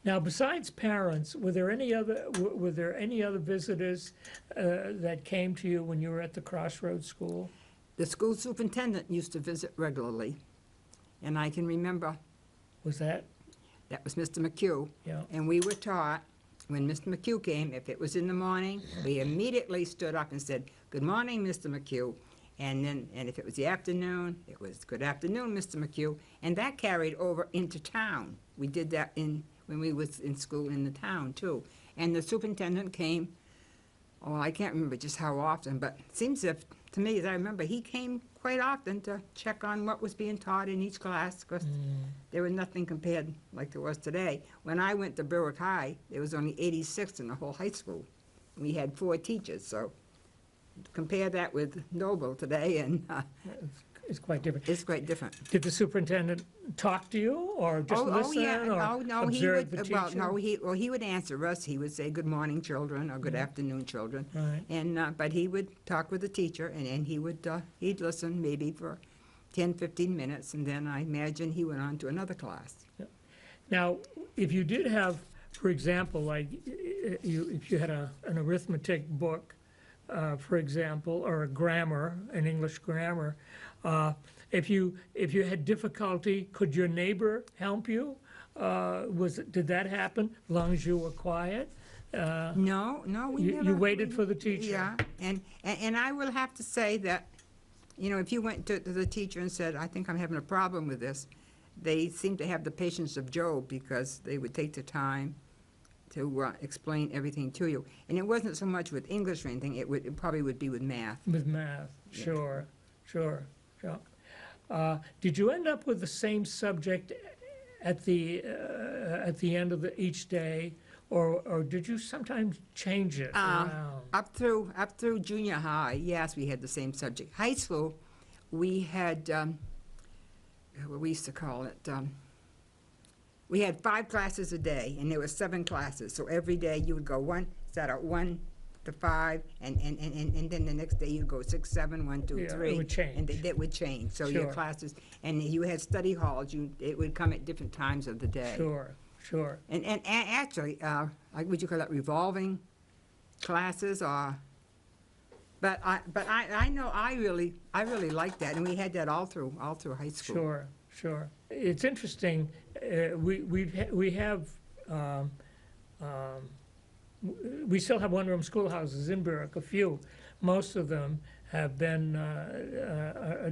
Now, besides parents, were there any other visitors that came to you when you were at the Crossroads School? The school superintendent used to visit regularly, and I can remember Was that? that was Mr. McHugh. Yeah. And we were taught, when Mr. McHugh came, if it was in the morning, we immediately stood up and said, "Good morning, Mr. McHugh." And if it was the afternoon, it was "Good afternoon, Mr. McHugh." And that carried over into town. We did that when we was in school in the town, too. And the superintendent came, oh, I can't remember just how often, but it seems if, to me, as I remember, he came quite often to check on what was being taught in each class, because there was nothing compared like there was today. When I went to Berwick High, there was only 86 in the whole high school. We had 4 teachers, so compare that with Noble today, and It's quite different. it's quite different. Did the superintendent talk to you, or just listen, or no, he observe would. the teacher? He would answer us. He would say, "Good morning, children," or "Good afternoon, children." Right. And but he would talk with the teacher, and he would he'd listen maybe for 10, 15 minutes, and then I imagine he went on to another class. Now, if you did have, for example, like if you had an arithmetic book, for example, or a grammar, an English grammar, if you had difficulty, could your neighbor help you? Did that happen as long as you were quiet? No, we never. You waited for the teacher. Yeah, and I will have to say that, if you went to the teacher and said, "I think I'm having a problem with this," they seem to have the patience of Job, because they would take the time to explain everything to you. And it wasn't so much with English or anything, it probably would be with math. With math, Yeah. sure. Did you end up with the same subject at the end of each day, or did you sometimes change it around? Up through junior high, yes, we had the same subject. High school, we had, what we used to call it, we had 5 classes a day, and there were 7 classes. So every day you would go start at 1 to 5, and then the next day you'd go 6, 7, 1, 2, 3. It would change. And that would change. So your Sure. classes, and you had study halls. It would come at different times of the day. Sure. And actually, like, would you call that revolving classes, or? But I know I really liked that, and we had that all through high school. Sure. It's interesting. We still have one-room schoolhouses in Berwick, a few. Most of them have been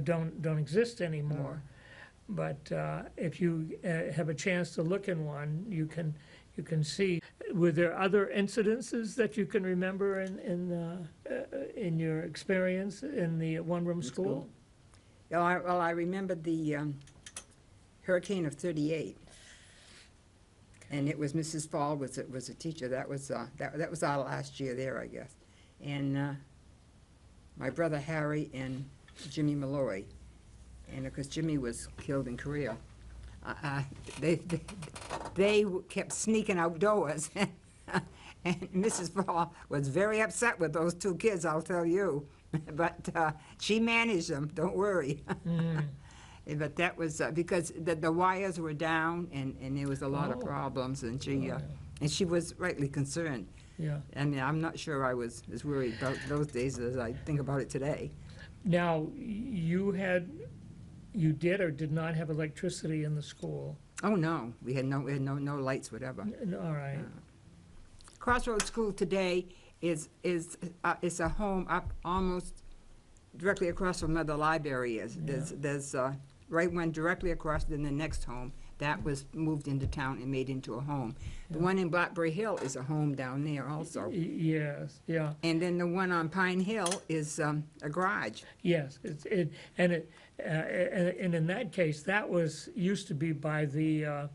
don't exist anymore. But if you have a chance to look in one, you can see. Were there other incidences that you can remember in your experience in the one-room school? Well, I remember the hurricane of '38, and it was Mrs. Fall was a teacher. That was our last year there, I guess. And my brother Harry and Jimmy Malloy, and of course Jimmy was killed in Korea. They kept sneaking outdoors, and Mrs. Fall was very upset with those 2 kids, I'll tell you. But she managed them, don't worry. But that was because the wires were down, and there was a lot of problems, and she was rightly concerned. Yeah. I mean, I'm not sure I was as worried about those days as I think about it today. Now, you did or did not have electricity in the school? Oh no, we had no lights, whatever. All right. Crossroads School today is a home up almost directly across from where the library is. There's right one directly across, then the next home. That was moved into town and made into a home. The one in Blackberry Hill is a home down there also. Yes, yeah. And then the one on Pine Hill is a garage. Yes, and in that case, that used to be by the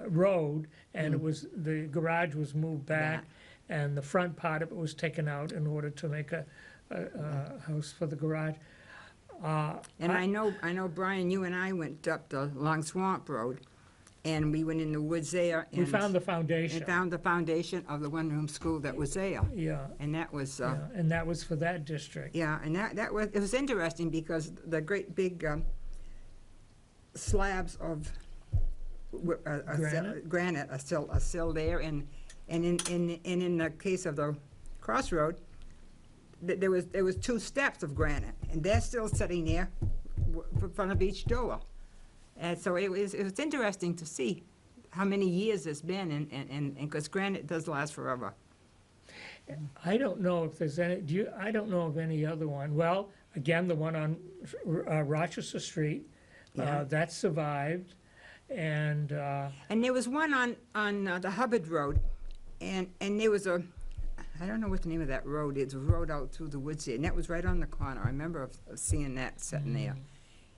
road, and the garage was moved back, and the front part of it was taken out in order to make a house for the garage. And I know, Brian, you and I went up the Long Swamp Road, and we went in the woods there. And we found the foundation. And found the foundation of the one-room school that was there. Yeah. And that was. And that was for that district. Yeah, and it was interesting because the great big slabs of granite, a sill there, and in the case of the crossroad, there was 2 steps of granite, and they're still sitting there in front of each door. And so it was interesting to see how many years it's been, and because granite does last forever. I don't know if there's any, I don't know of any other one. Well, again, the one on Rochester Street, Yeah. that survived, and And there was one on the Hubbard Road, and there was I don't know what the name of that road is, a road out through the woods there, and that was right on the corner. I remember of seeing that sitting there,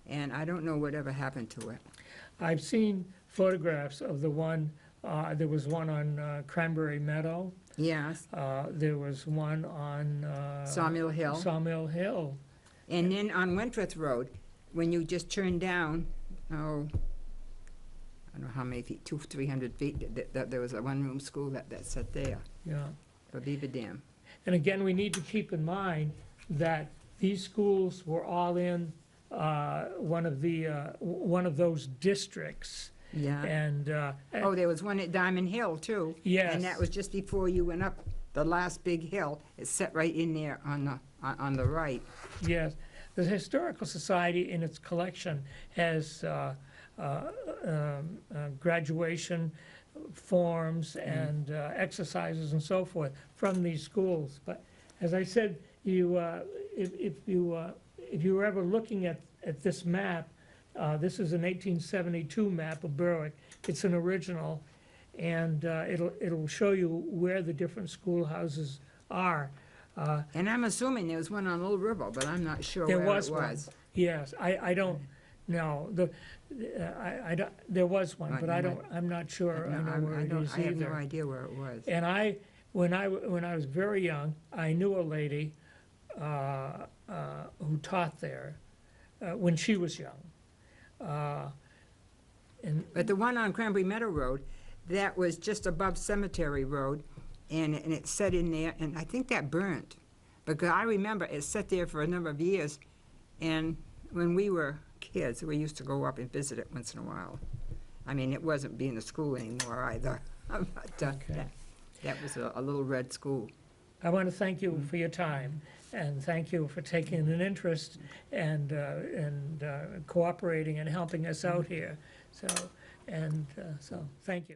and I don't know whatever happened to it. I've seen photographs of the one, there was one on Cranberry Meadow, Yes, there was one on Sawmill Hill. Sawmill Hill. And then on Wentworth Road, when you just turn down, I don't know how many feet, 200-300 feet, there was a one-room school that sat there Yeah. for Beaver Dam. And again, we need to keep in mind that these schools were all in one of those districts. Yeah. And Oh, there was one at Diamond Hill, too. Yes. And that was just before you went up the last big hill. It's set right in there on the right. yes, the Historical Society in its collection has graduation forms and exercises and so forth from these schools. But as I said, if you were ever looking at this map, this is an 1872 map of Berwick. It's an original, and it'll show you where the different schoolhouses are. And I'm assuming there was one on Little River, but I'm not sure There where was it one. was. Yes, I don't know. There was one, Right, but I'm not sure I know where it is I have no either. idea where it was. And when I was very young, I knew a lady who taught there when she was young. And But the one on Cranberry Meadow Road, that was just above Cemetery Road, and it sat in there, and I think that burnt. Because I remember it sat there for a number of years, and when we were kids, we used to go up and visit it once in a while. I mean, it wasn't being a school anymore either, but Okay. that was a little red school. I want to thank you for your time, and thank you for taking an interest and cooperating and helping us out here. So thank you.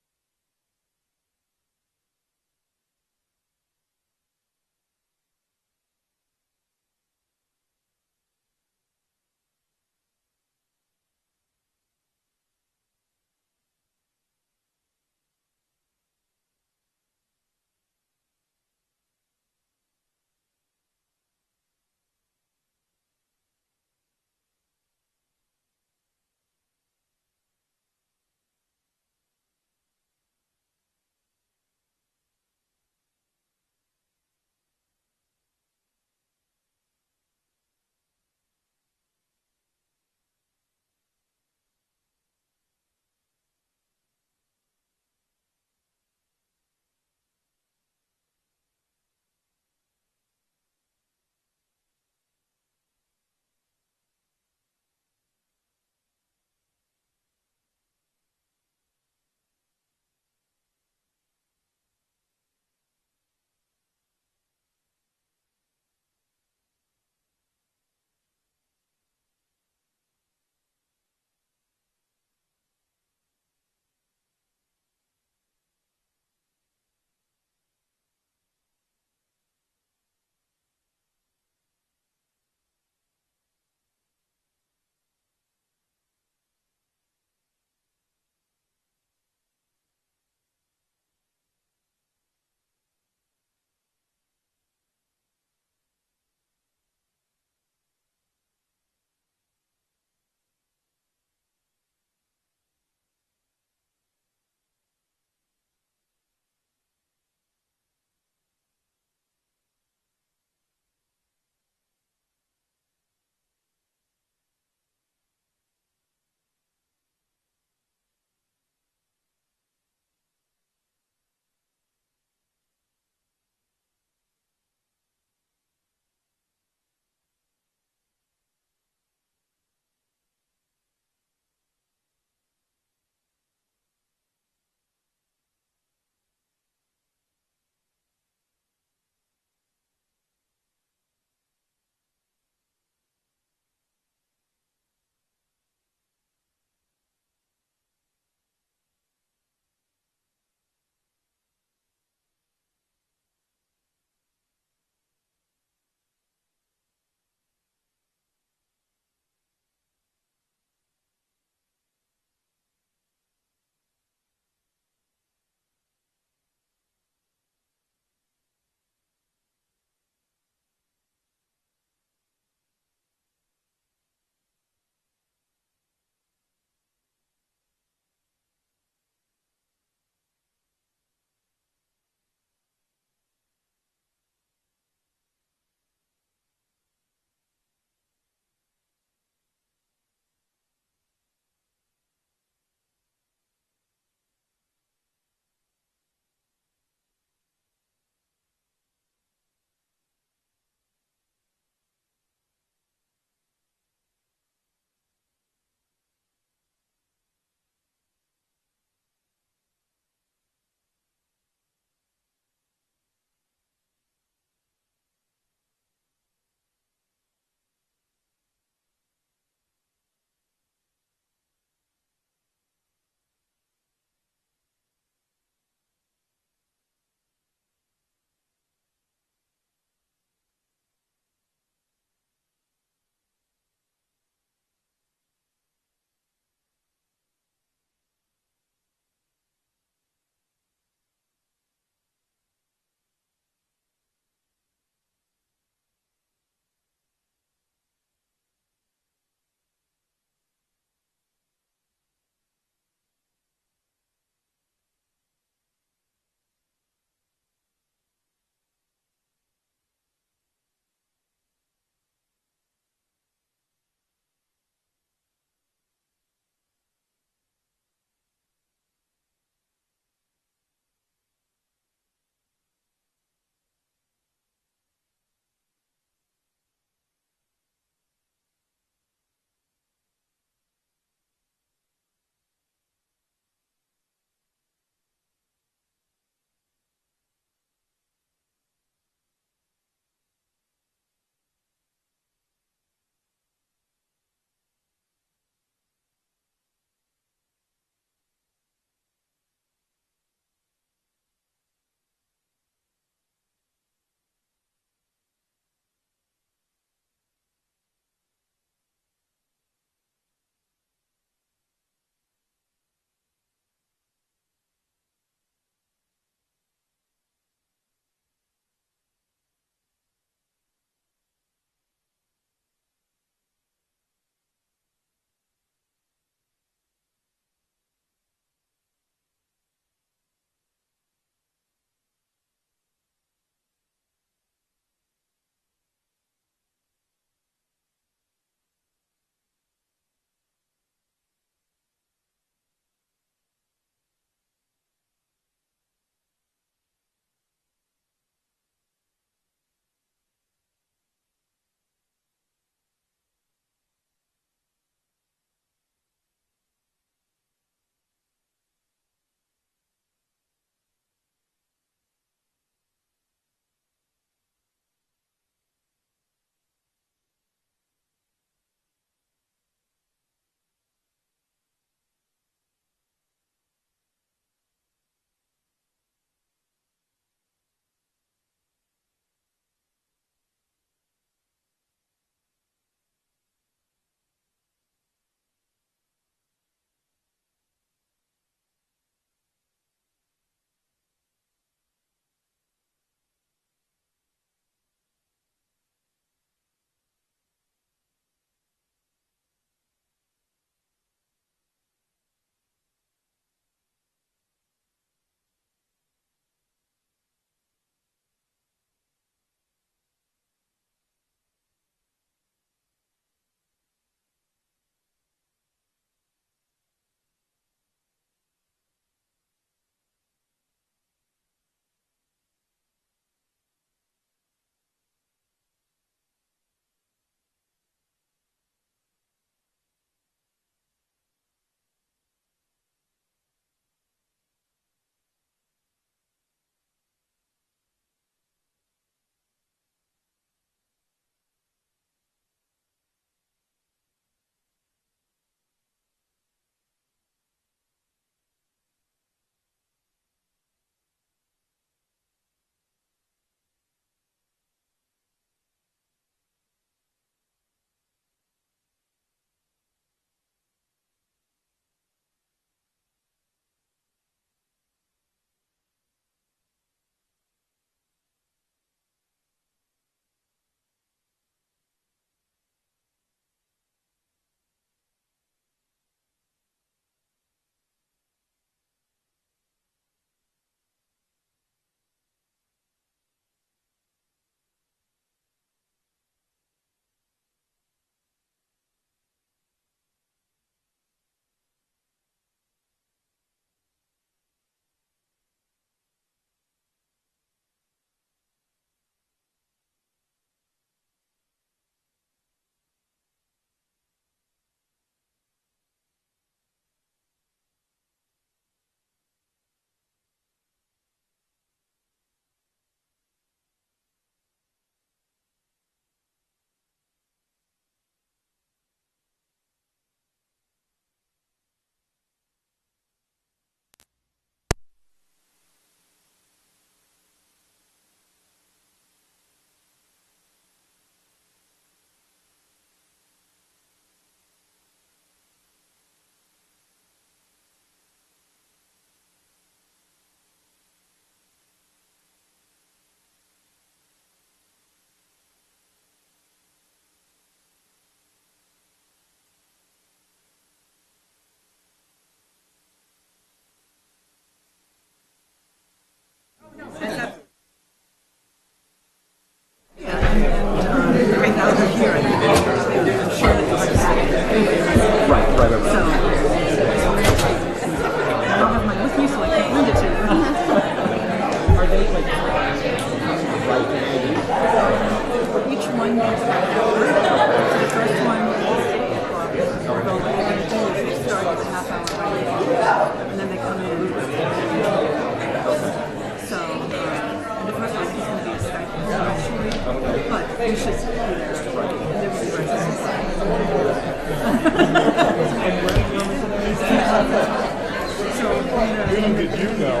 Little did you know.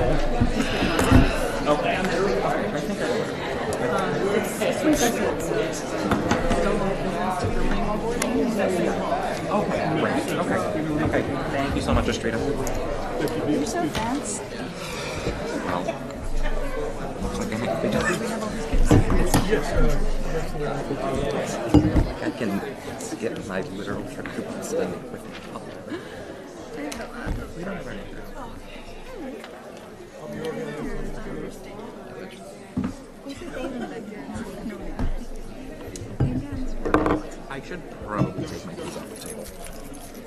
Okay. Okay. Thank you so much, Estrita. You're so fancy. Well, looks like I might be done. I can get my literal quadruple then with we don't have any. I should probably take my keys off the table.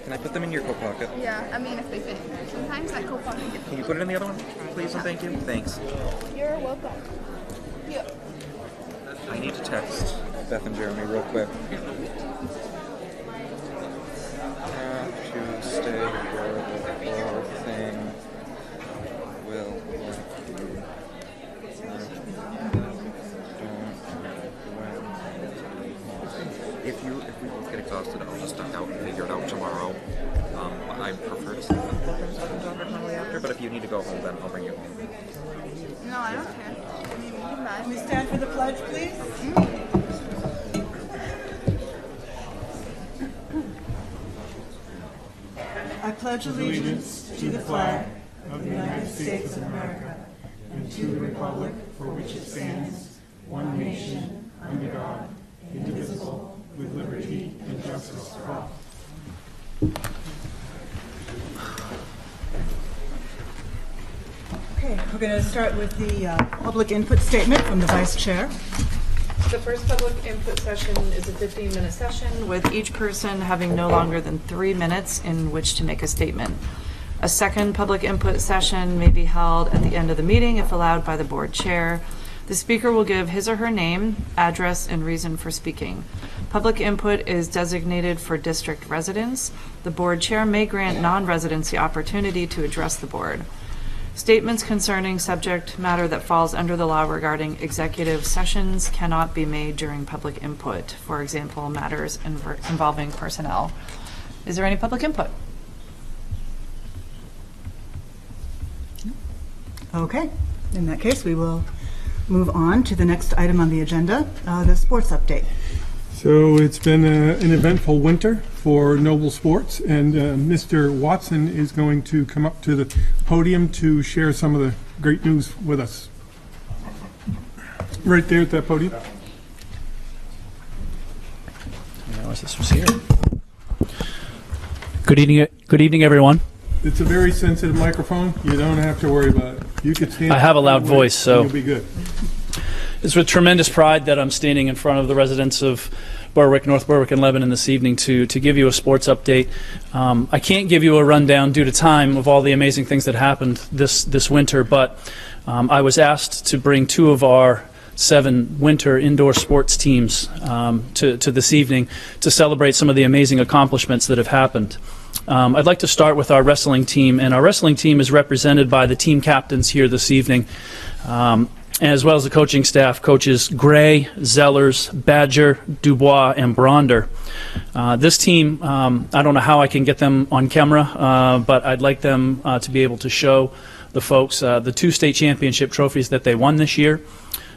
Can I put them in your coat pocket? Yeah, I mean, if they fit. Sometimes that coat pocket gets. Can you put it in the other one, please, and thank you? Thanks. You're welcome. Yeah. I need to text Beth and Jeremy real quick. To stay where the whole thing will work. If we both get exhausted, I'll just duck out and figure it out tomorrow. I prefer to sleep after, but if you need to go home, then I'll bring you home. No, I don't care. I mean, we can buy. Can we stand for the pledge, please? I pledge allegiance to the flag of the United States of America and to the republic for which it stands, one nation, under God, indivisible, with liberty and justice for all. Okay, we're going to start with the public input statement from the Vice Chair. The first public input session is a 15-minute session with each person having no longer than 3 minutes in which to make a statement. A second public input session may be held at the end of the meeting if allowed by the board chair. The speaker will give his or her name, address, and reason for speaking. Public input is designated for district residents. The board chair may grant non-residents the opportunity to address the board. Statements concerning subject matter that falls under the law regarding executive sessions cannot be made during public input. For example, matters involving personnel. Is there any public input? Okay, in that case, we will move on to the next item on the agenda, the sports update. So it's been an eventful winter for Noble Sports, and Mr. Watson is going to come up to the podium to share some of the great news with us. Right there at that podium. I wish this was here. Good evening, everyone. It's a very sensitive microphone. You don't have to worry about it. You could stand. I have a loud voice, so you'll be good. It's with tremendous pride that I'm standing in front of the residents of Berwick, North Berwick, and Lebanon this evening to give you a sports update. I can't give you a rundown due to time of all the amazing things that happened this winter, but I was asked to bring 2 of our 7 winter indoor sports teams to this evening to celebrate some of the amazing accomplishments that have happened. I'd like to start with our wrestling team, and our wrestling team is represented by the team captains here this evening, as well as the coaching staff, coaches Gray, Zellers, Badger, Dubois, and Bronder. This team, I don't know how I can get them on camera, but I'd like them to be able to show the folks the 2 state championship trophies that they won this year.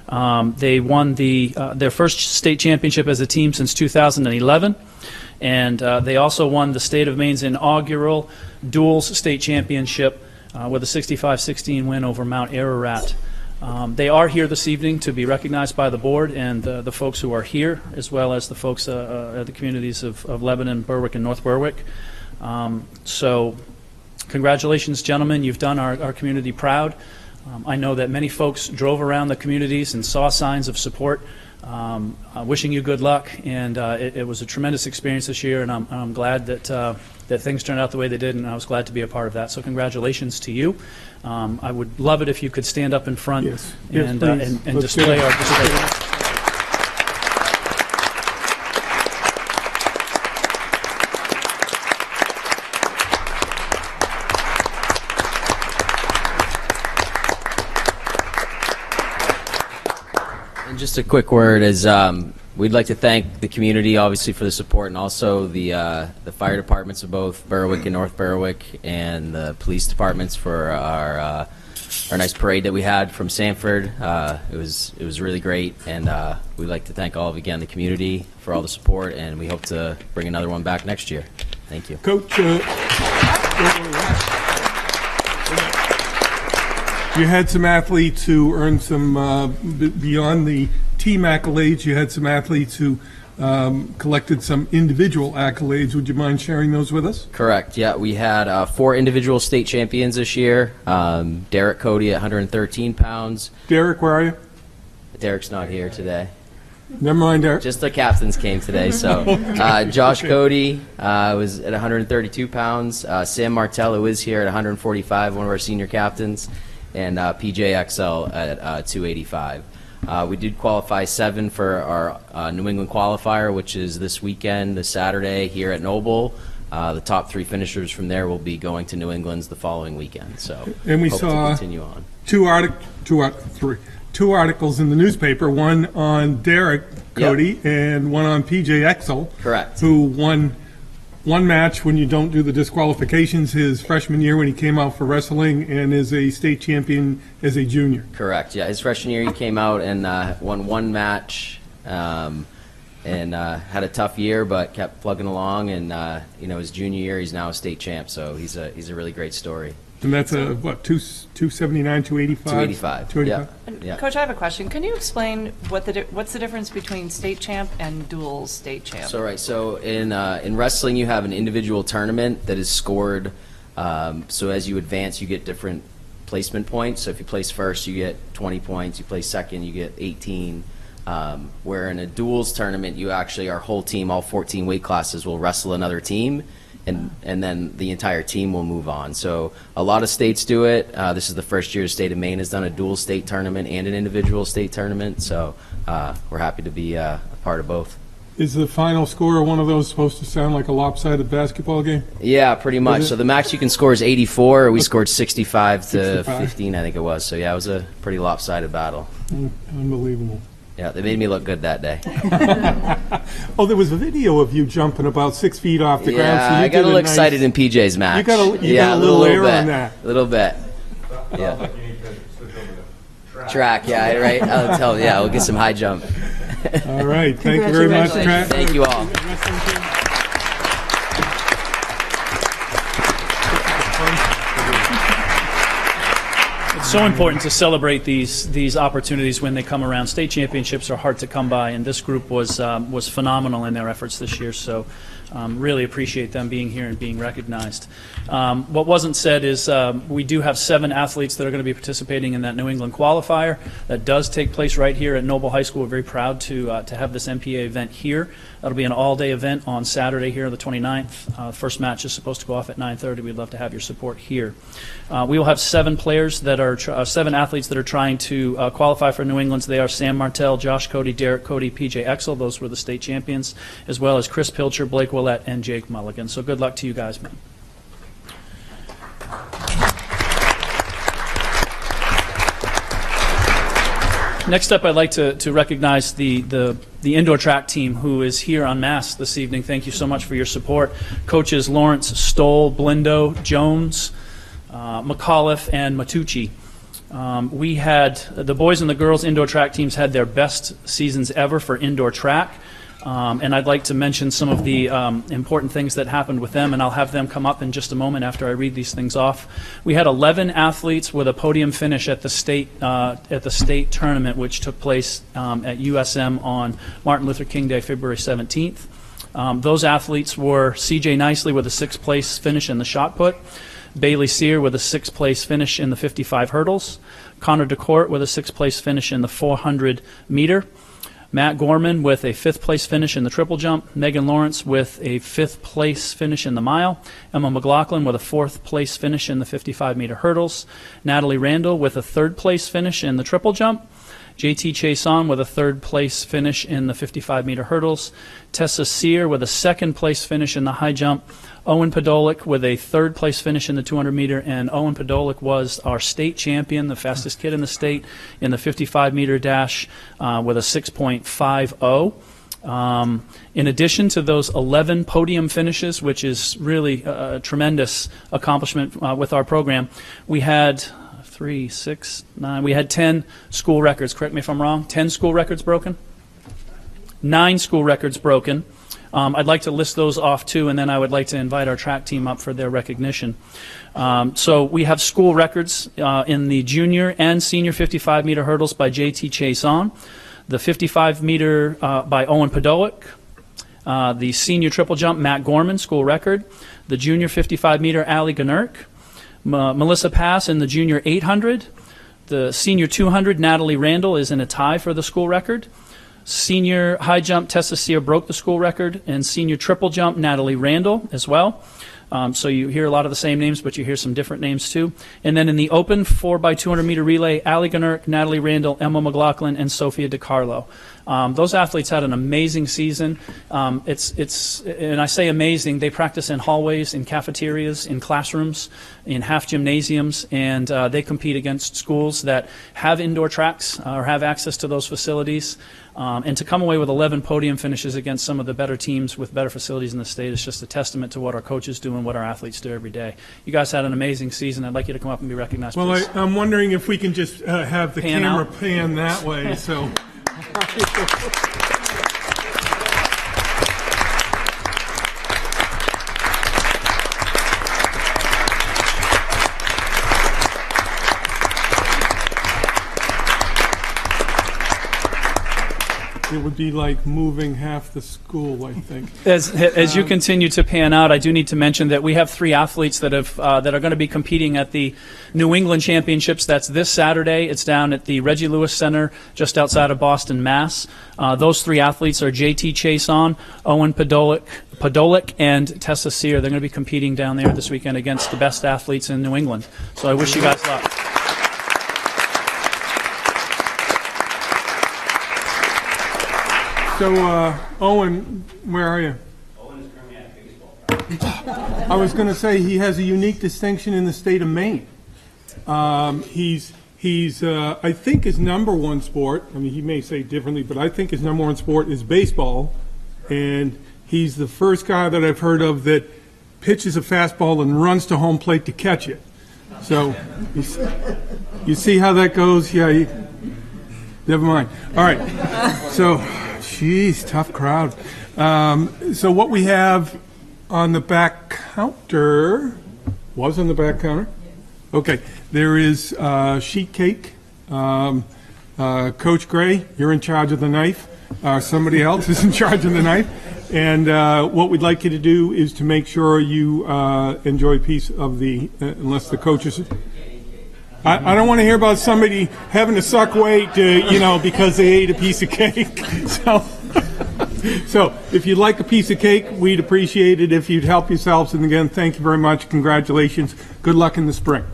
They won their first state championship as a team since 2011. And they also won the state of Maine's inaugural duals state championship with a 65-16 win over Mount Ararat. They are here this evening to be recognized by the board and the folks who are here, as well as the folks at the communities of Lebanon, Berwick, and North Berwick. So congratulations, gentlemen. You've done our community proud. I know that many folks drove around the communities and saw signs of support. Wishing you good luck, and it was a tremendous experience this year, and I'm glad that things turned out the way they did, and I was glad to be a part of that. So congratulations to you. I would love it if you could stand up in front and display our display. Just a quick word is We'd like to thank the community, obviously, for the support, and also the fire departments of both Berwick and North Berwick, and the police departments for our nice parade that we had from Sanford. It was really great, and we'd like to thank all of, again, the community for all the support, and we hope to bring another one back next year. Thank you. Coach, you had some athletes who earned some, beyond the team accolades, you had some athletes who collected some individual accolades. Would you mind sharing those with us? Correct. Yeah, we had 4 individual state champions this year. Derek Cody at 113 pounds. Derek, where are you? Derek's not here today. Never mind, Derek. Just the captains came today. So Josh Cody was at 132 pounds. Sam Martell, who is here, at 145, one of our senior captains. And PJXL at 285. We did qualify 7 for our New England qualifier, which is this weekend, this Saturday, here at Noble. The top 3 finishers from there will be going to New England's the following weekend. So and we hope saw to continue on. Two articles in the newspaper, one on Derek Cody and one on PJXL. Correct. Who won one match when you don't do the disqualifications his freshman year when he came out for wrestling, and is a state champion as a junior. Correct. Yeah, his freshman year he came out and won one match, and had a tough year, but kept plugging along. And his junior year he's now a state champ. So he's a really great story. And that's a what, 279, 285? 285. 285. Yeah. Coach, I have a question. Can you explain what's the difference between state champ and dual state champ? So in wrestling you have an individual tournament that is scored. So as you advance, you get different placement points. So if you place first, you get 20 points. You place second, you get 18. Where in a duals tournament, you actually, our whole team, all 14 weight classes, will wrestle another team. And then the entire team will move on. So a lot of states do it. This is the first year the state of Maine has done a dual state tournament and an individual state tournament. So we're happy to be a part of both. Is the final score of one of those supposed to sound like a lopsided basketball game? Yeah, pretty much. So the max you can score is 84. We scored 65 to 15, I think it was. So yeah, it was a pretty lopsided battle. Unbelievable. Yeah, they made me look good that day. Oh, there was a video of you jumping about 6 feet off the ground. Yeah, So I got a little excited in PJ's match. You got a little air bit, on that. A little bit. Yeah. Track, yeah, right. I'll tell. Yeah, we'll get some high jump. All right, thank you very much, Track. Thank you all. It's so important to celebrate these opportunities when they come around. State championships are hard to come by, and this group was phenomenal in their efforts this year. So really appreciate them being here and being recognized. What wasn't said is we do have 7 athletes that are going to be participating in that New England qualifier. That does take place right here at Noble High School. We're very proud to have this MPA event here. That'll be an all-day event on Saturday here, the 29th. First match is supposed to go off at 9:30. We'd love to have your support here. We will have 7 players that are 7 athletes that are trying to qualify for New England's. They are Sam Martell, Josh Cody, Derek Cody, PJ Exel. Those were the state champions, as well as Chris Pilcher, Blake Willett, and Jake Mulligan. So good luck to you guys, man. Next up, I'd like to recognize the indoor track team who is here en masse this evening. Thank you so much for your support. Coaches Lawrence, Stoll, Blindo, Jones, McAuliffe, and Matucci. We had the boys and the girls indoor track teams had their best seasons ever for indoor track. And I'd like to mention some of the important things that happened with them, and I'll have them come up in just a moment after I read these things off. We had 11 athletes with a podium finish at the state tournament, which took place at USM on Martin Luther King Day, February 17th. Those athletes were C.J. Nicely with a 6th place finish in the shot put, Bailey Sear with a 6th place finish in the 55 hurdles, Connor DeCourt with a 6th place finish in the 400 meter, Matt Gorman with a 5th place finish in the triple jump, Megan Lawrence with a 5th place finish in the mile, Emma McLaughlin with a 4th place finish in the 55 meter hurdles, Natalie Randall with a 3rd place finish in the triple jump, JT Chason with a 3rd place finish in the 55 meter hurdles, Tessa Sear with a 2nd place finish in the high jump, Owen Podolik with a 3rd place finish in the 200 meter, and Owen Podolik was our state champion, the fastest kid in the state in the 55 meter dash with a 6.50. In addition to those 11 podium finishes, which is really a tremendous accomplishment with our program, we had 3, 6, 9, we had 10 school records. Correct me if I'm wrong. 10 school records broken? 9 school records broken. I'd like to list those off too, and then I would like to invite our track team up for their recognition. So we have school records in the junior and senior 55-meter hurdles by J.T. Chason, the 55-meter by Owen Podolak, the senior triple jump, Matt Gorman, school record, the junior 55-meter, Ali Ganurk, Melissa Pass in the junior 800, the senior 200, Natalie Randall is in a tie for the school record. Senior high jump, Tessa Sear broke the school record, and senior triple jump, Natalie Randall as well. So you hear a lot of the same names, but you hear some different names too. And then in the open 4x200 meter relay, Ali Ganurk, Natalie Randall, Emma McLaughlin, and Sophia DiCarlo. Those athletes had an amazing season. And I say amazing, they practice in hallways, in cafeterias, in classrooms, in half gymnasiums, and they compete against schools that have indoor tracks or have access to those facilities. And to come away with 11 podium finishes against some of the better teams with better facilities in the state is just a testament to what our coaches do and what our athletes do every day. You guys had an amazing season. I'd like you to come up and be recognized. Well, please. I'm wondering if we can just have the Pan camera out. pan that way, so. It would be like moving half the school, I think. As you continue to pan out, I do need to mention that we have 3 athletes that have that are going to be competing at the New England Championships. That's this Saturday. It's down at the Reggie Lewis Center just outside of Boston, Mass. Those 3 athletes are J.T. Chason, Owen Podolak, and Tessa Sear. They're going to be competing down there this weekend against the best athletes in New England. So I wish you guys luck. So, Owen, where are you? Owen is currently at baseball. I was going to say he has a unique distinction in the state of Maine. He's I think his number 1 sport, I mean, he may say differently, but I think his number 1 sport is baseball. And he's the first guy that I've heard of that pitches a fastball and runs to home plate to catch it. So, you see how that goes? Yeah, never mind. All right. So, geez, tough crowd. So what we have on the back counter, was on the back counter? Okay, there is sheet cake. Coach Gray, you're in charge of the knife. Somebody else is in charge of the knife. And what we'd like you to do is to make sure you enjoy a piece of the, unless the coaches... I don't want to hear about somebody having to suck weight, because they ate a piece of cake. So if you'd like a piece of cake, we'd appreciate it if you'd help yourselves. And again, thank you very much. Congratulations. Good luck in the spring.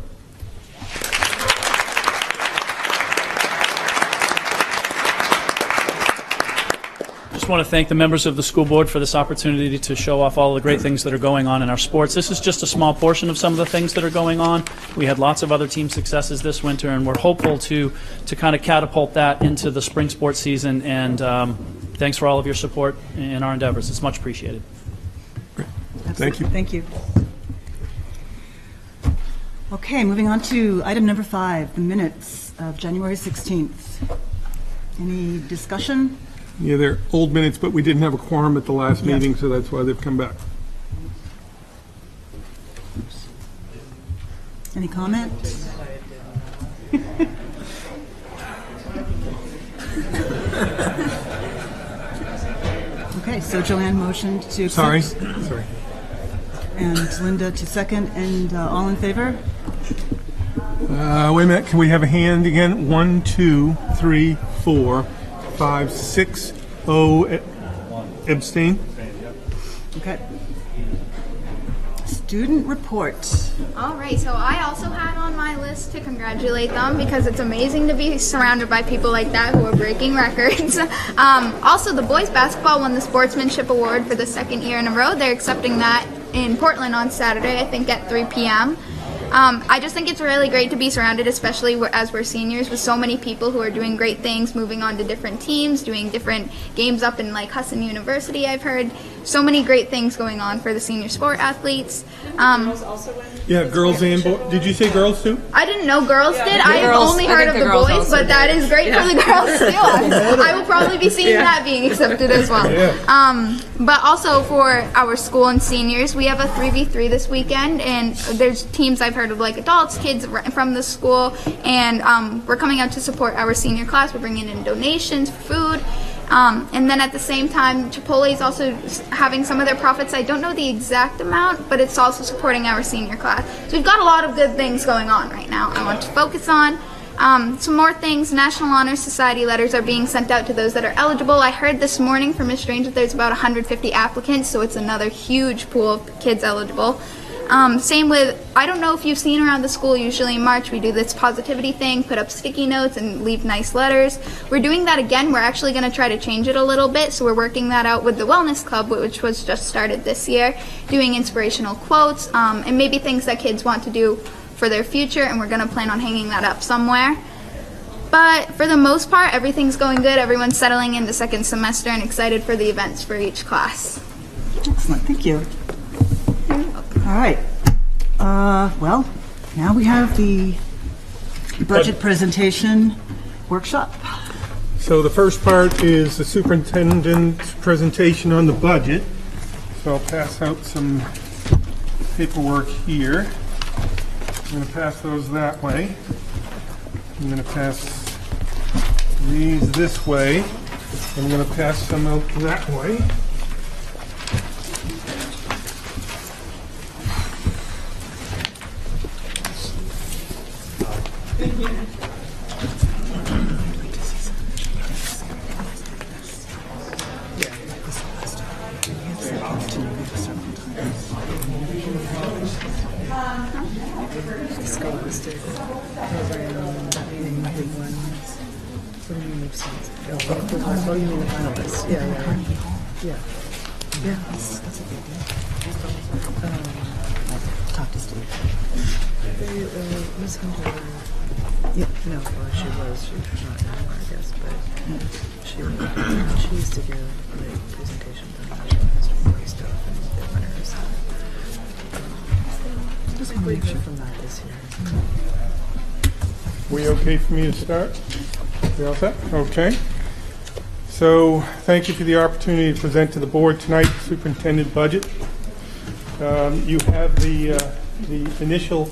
Just want to thank the members of the school board for this opportunity to show off all the great things that are going on in our sports. This is just a small portion of some of the things that are going on. We had lots of other team successes this winter, and we're hopeful to kind of catapult that into the spring sports season. And thanks for all of your support in our endeavors. It's much appreciated. Thank you. Thank you. Okay, moving on to item number 5, the minutes of January 16th. Any discussion? Yeah, they're old minutes, but we didn't have a quorum at the last Yeah. meeting, so that's why they've come back. Any comment? Okay, so Joanne motioned to accept. Sorry. And Linda to second, and all in favor? Wait a minute. Can we have a hand again? 1, 2, 3, 4, 5, 6. Abstain? Okay. Student report. All right, so I also had on my list to congratulate them because it's amazing to be surrounded by people like that who are breaking records. Also, the boys basketball won the Sportsmanship Award for the 2nd year in a row. They're accepting that in Portland on Saturday, I think at 3 p.m. I just think it's really great to be surrounded, especially as we're seniors, with so many people who are doing great things, moving on to different teams, doing different games up in like Husson University. I've heard so many great things going on for the senior sport athletes. Girls also win? Yeah, girls and boys. Did you say girls too? I didn't know girls did. I have girls- only I heard think of the the girls boys, also but that did. is great for the girls too. I will probably be seeing that being accepted as well. But also for our school and seniors, we have a 3v3 this weekend, and there's teams I've heard of like adults, kids from the school, and we're coming out to support our senior class. We're bringing in donations, food. And then at the same time, Chipotle is also having some of their profits. I don't know the exact amount, but it's also supporting our senior class. So we've got a lot of good things going on right now. I want to focus on some more things. National Honor Society letters are being sent out to those that are eligible. I heard this morning from Ms. Strange that there's about 150 applicants, so it's another huge pool of kids eligible. Same with, I don't know if you've seen around the school, usually in March we do this positivity thing, put up sticky notes and leave nice letters. We're doing that again. We're actually going to try to change it a little bit, so we're working that out with the Wellness Club, which was just started this year, doing inspirational quotes, and maybe things that kids want to do for their future, and we're going to plan on hanging that up somewhere. But for the most part, everything's going good. Everyone's settling into second semester and excited for the events for each class. Excellent, thank you. All right. Well, now we have the budget presentation workshop. So the first part is the superintendent's presentation on the budget. So I'll pass out some paperwork here. I'm going to pass those that way. I'm going to pass these this way. I'm going to pass some out that way. Miss Hunter, yeah, no, well, she was not anymore, I guess, but she used to give like presentations on national history stuff and the winners. Just want to make sure from that this year. We okay for me to start? You all set? Okay. So thank you for the opportunity to present to the board tonight the superintendent budget. You have the initial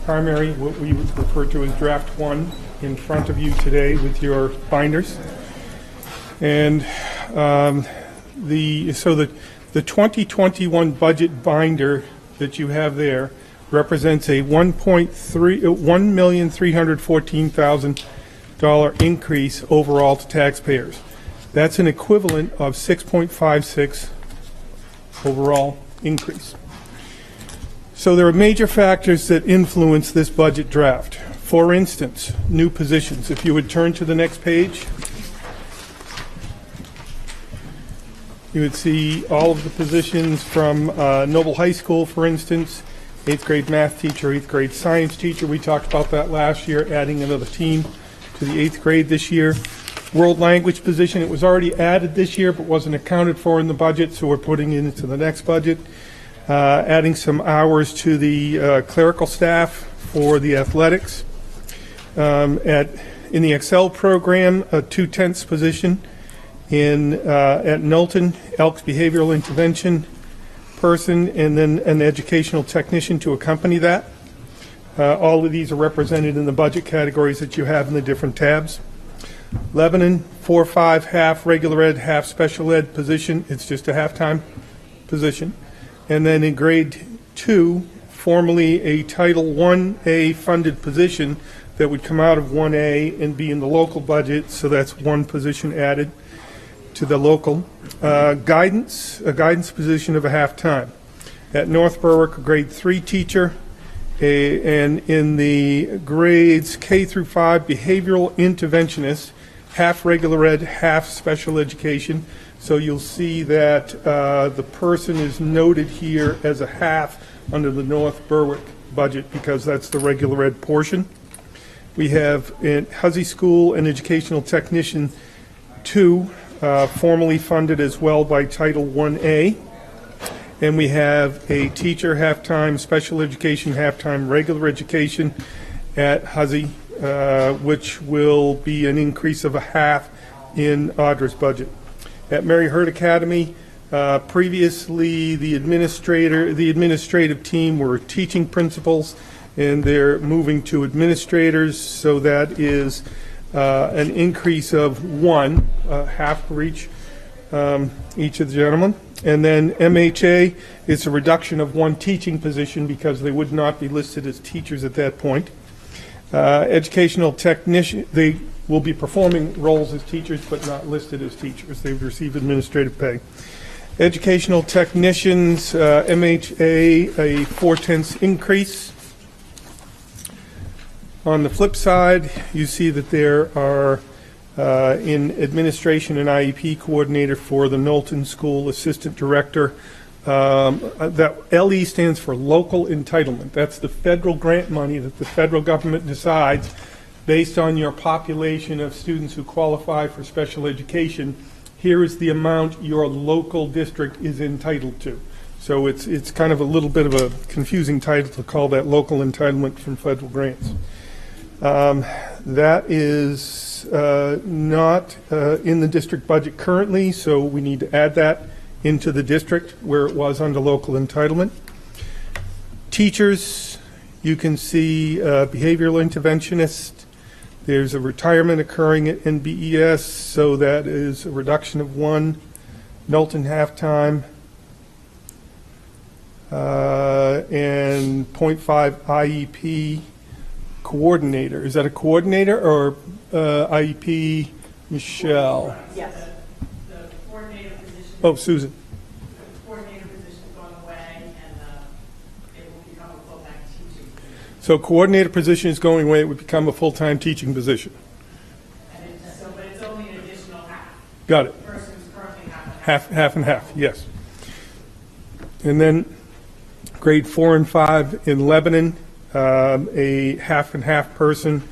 primary, what we would refer to as draft one, in front of you today with your binders. And the 2021 budget binder that you have there represents a $1,314,000 increase overall to taxpayers. That's an equivalent of 6.56 overall increase. So there are major factors that influence this budget draft. For instance, new positions. If you would turn to the next page, you would see all of the positions from Noble High School, for instance, 8th grade math teacher, 8th grade science teacher. We talked about that last year, adding another team to the 8th grade this year. World language position, it was already added this year but wasn't accounted for in the budget, so we're putting it into the next budget. Adding some hours to the clerical staff for the athletics. In the Excel program, a 2/10 position. At Knowlton, Elks behavioral intervention person, and then an educational technician to accompany that. All of these are represented in the budget categories that you have in the different tabs. Lebanon, 4/5, half regular ed, half special ed position. It's just a half-time position. And then in grade 2, formerly a Title 1A funded position that would come out of 1A and be in the local budget, so that's one position added to the local. A guidance position of a half-time. At North Berwick, a grade 3 teacher, and in the grades K through 5, behavioral interventionist, half regular ed, half special education. So you'll see that the person is noted here as a half under the North Berwick budget because that's the regular ed portion. We have in Huzzy School an educational technician 2, formally funded as well by Title 1A. And we have a teacher half-time, special education half-time, regular education at Huzzy, which will be an increase of a half in Audra's budget. At Mary Hurt Academy, previously the administrative team were teaching principals, and they're moving to administrators, so that is an increase of 1, half for each of the gentlemen. And then MHA is a reduction of 1 teaching position because they would not be listed as teachers at that point. Educational technician, they will be performing roles as teachers but not listed as teachers. They've received administrative pay. Educational technicians, MHA, a 4/10 increase. On the flip side, you see that there are in administration and IEP coordinator for the Knowlton School Assistant Director. That LE stands for local entitlement. That's the federal grant money that the federal government decides based on your population of students who qualify for special education. Here is the amount your local district is entitled to. So it's kind of a little bit of a confusing title to call that local entitlement from federal grants. That is not in the district budget currently, so we need to add that into the district where it was under local entitlement. Teachers, you can see behavioral interventionist. There's a retirement occurring at NBES, so that is a reduction of 1. Knowlton halftime and 0.5 IEP coordinator. Is that a coordinator or IEP Michelle? Yes. The coordinator position. Oh, Susan. The coordinator position is going away, and it will become a full-time teaching position. So coordinator position is going away. It would become a full-time teaching position. And but it's only an additional half. Got it. The person who's currently Half and half, yes. And then grade 4 and 5 in Lebanon, a half and half person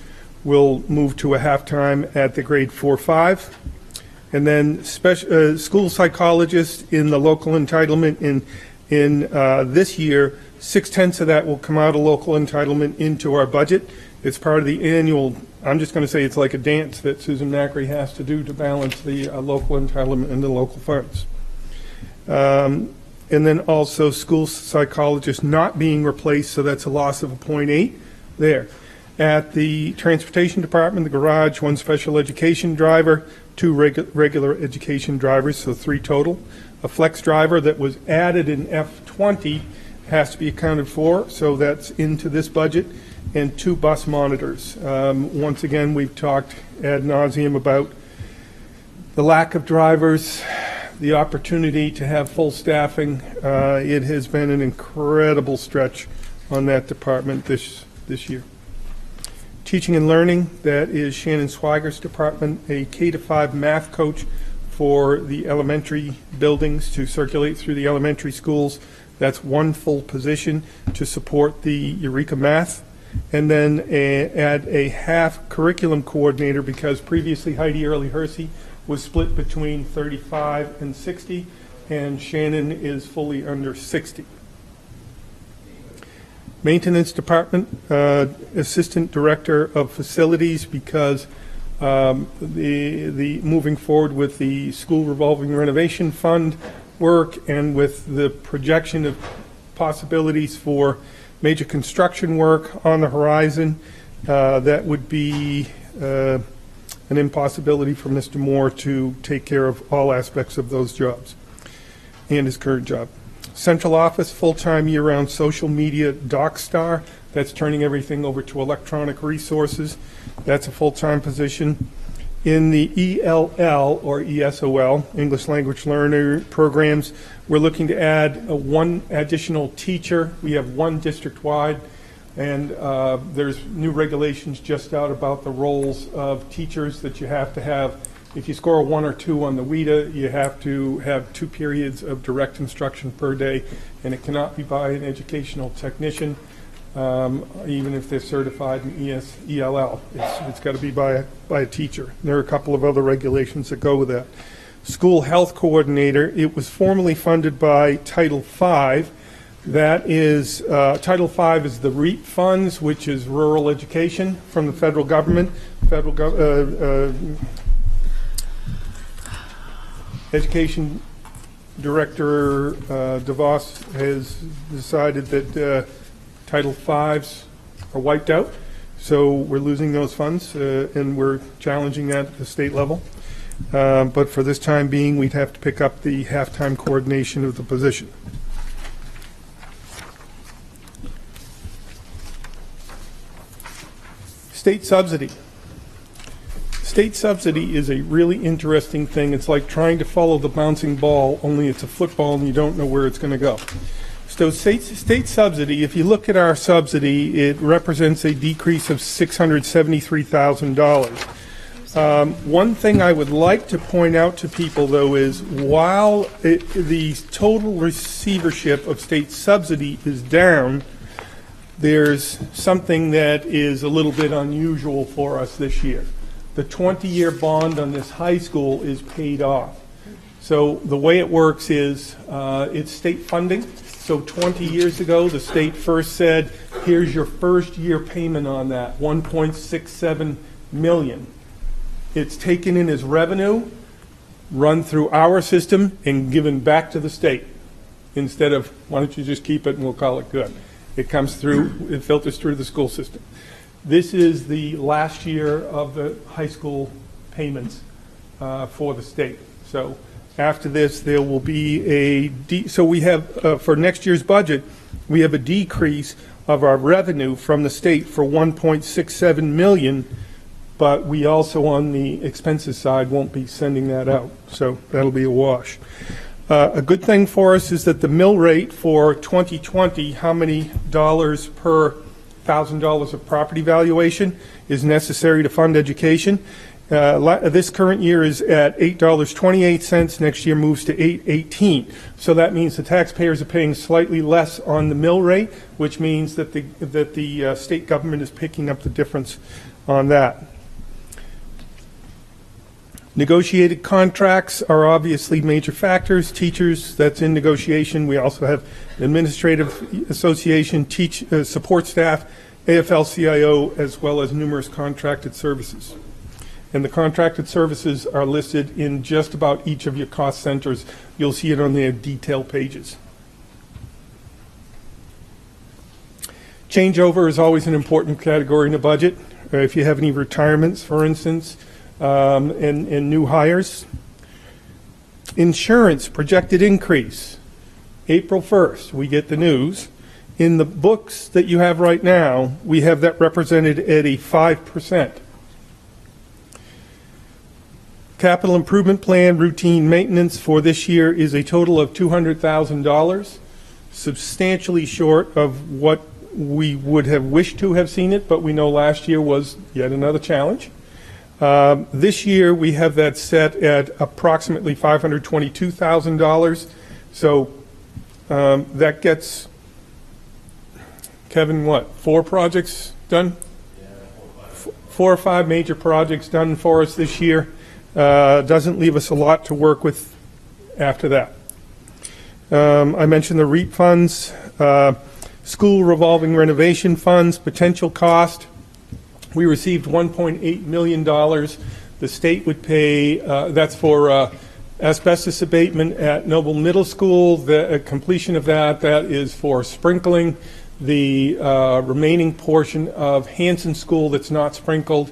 will move to a half-time at the grade 4-5. And then school psychologist in the local entitlement in this year, 6/10 of that will come out of local entitlement into our budget. It's part of the annual, I'm just going to say it's like a dance that Susan Macri has to do to balance the local entitlement and the local funds. And then also school psychologist not being replaced, so that's a loss of a 0.8 there. At the transportation department, the garage, 1 special education driver, 2 regular education drivers, so 3 total. A flex driver that was added in F20 has to be accounted for, so that's into this budget, and 2 bus monitors. Once again, we've talked ad nauseum about the lack of drivers, the opportunity to have full staffing. It has been an incredible stretch on that department this year. Teaching and learning, that is Shannon Swiger's department, a K-5 math coach for the elementary buildings to circulate through the elementary schools. That's 1 full position to support the Eureka Math. And then add a half curriculum coordinator because previously Heidi Early-Hersey was split between 35 and 60, and Shannon is fully under 60. Maintenance department, assistant director of facilities, because the moving forward with the school revolving renovation fund work and with the projection of possibilities for major construction work on the horizon, that would be an impossibility for Mr. Moore to take care of all aspects of those jobs and his current job. Central office, full-time year-round social media doc star. That's turning everything over to electronic resources. That's a full-time position. In the ELL, or ESOL, English Language Learner programs, we're looking to add 1 additional teacher. We have 1 district-wide, and there's new regulations just out about the roles of teachers that you have to have. If you score a 1 or 2 on the WIDA, you have to have 2 periods of direct instruction per day, and it cannot be by an educational technician. even if they're certified in ELL. It's got to be by a teacher. There are a couple of other regulations that go with that. School health coordinator, it was formerly funded by Title V. That is, Title V is the REAP funds, which is rural education from the federal government. Education Director DeVos has decided that Title V's are wiped out, so we're losing those funds, and we're challenging that at the state level. But for this time being, we'd have to pick up the halftime coordination of the position. State subsidy. State subsidy is a really interesting thing. It's like trying to follow the bouncing ball, only it's a football and you don't know where it's going to go. So state subsidy, if you look at our subsidy, it represents a decrease of $673,000. One thing I would like to point out to people, though, is while the total receivership of state subsidy is down, there's something that is a little bit unusual for us this year. The 20-year bond on this high school is paid off. So the way it works is it's state funding. So 20 years ago, the state first said, here's your first year payment on that, $1.67 million. It's taken in as revenue, run through our system, and given back to the state instead of, why don't you just keep it and we'll call it good. It comes through, it filters through the school system. This is the last year of the high school payments for the state. So after this, there will be so we have, for next year's budget, we have a decrease of our revenue from the state for $1.67 million, but we also on the expenses side won't be sending that out. So that'll be a wash. A good thing for us is that the mill rate for 2020, how many dollars per $1,000 of property valuation is necessary to fund education. This current year is at $8.28. Next year moves to $8.18. So that means the taxpayers are paying slightly less on the mill rate, which means that the state government is picking up the difference on that. Negotiated contracts are obviously major factors. Teachers, that's in negotiation. We also have administrative association, support staff, AFL-CIO, as well as numerous contracted services. And the contracted services are listed in just about each of your cost centers. You'll see it on their detail pages. Changeover is always an important category in a budget. If you have any retirements, for instance, and new hires. Insurance projected increase. April 1st, we get the news. In the books that you have right now, we have that represented at a 5%. Capital improvement plan routine maintenance for this year is a total of $200,000, substantially short of what we would have wished to have seen it, but we know last year was yet another challenge. This year we have that set at approximately $522,000. So that gets, Kevin, what, 4 projects done? Yeah, 4 or 5 major projects done for us this year. Doesn't leave us a lot to work with after that. I mentioned the REAP funds, school revolving renovation funds, potential cost. We received $1.8 million. The state would pay, that's for asbestos abatement at Noble Middle School. The completion of that is for sprinkling. The remaining portion of Hanson School that's not sprinkled,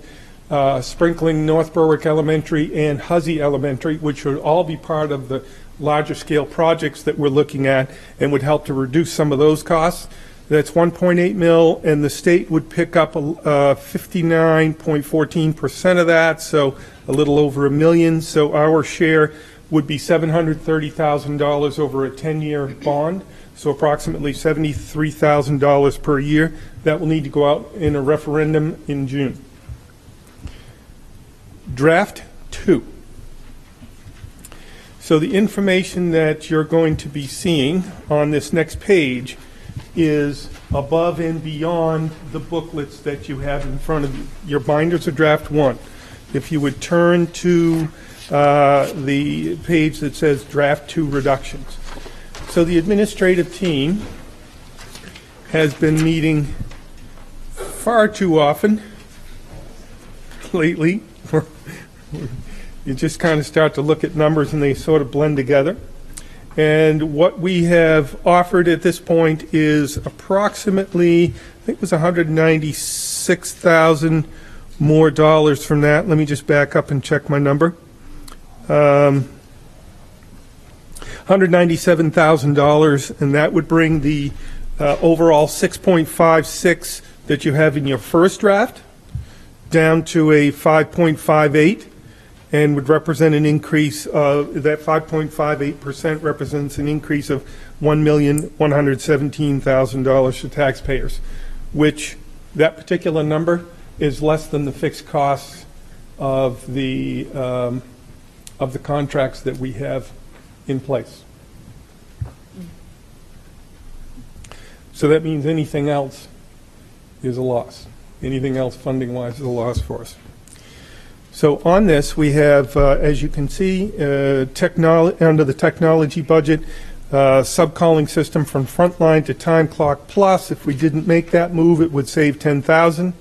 sprinkling North Berwick Elementary and Hussey Elementary, which would all be part of the larger scale projects that we're looking at and would help to reduce some of those costs. That's 1.8 mil, and the state would pick up 59.14% of that, so a little over $1 million. So our share would be $730,000 over a 10-year bond, so approximately $73,000 per year. That will need to go out in a referendum in June. Draft 2. So the information that you're going to be seeing on this next page is above and beyond the booklets that you have in front of you. Your binders are draft 1. If you would turn to the page that says draft 2 reductions. So the administrative team has been meeting far too often lately. You just kind of start to look at numbers and they sort of blend together. And what we have offered at this point is approximately, I think it was $196,000 more dollars from that. Let me just back up and check my number. $197,000, and that would bring the overall 6.56 that you have in your first draft down to a 5.58, and would represent an increase of, that 5.58% represents an increase of $1,117,000 to taxpayers, which that particular number is less than the fixed costs of the contracts that we have in place. So that means anything else is a loss. Anything else funding-wise is a loss for us. So on this, we have, as you can see, under the technology budget, sub-calling system from Frontline to Time Clock Plus. If we didn't make that move, it would save $10,000.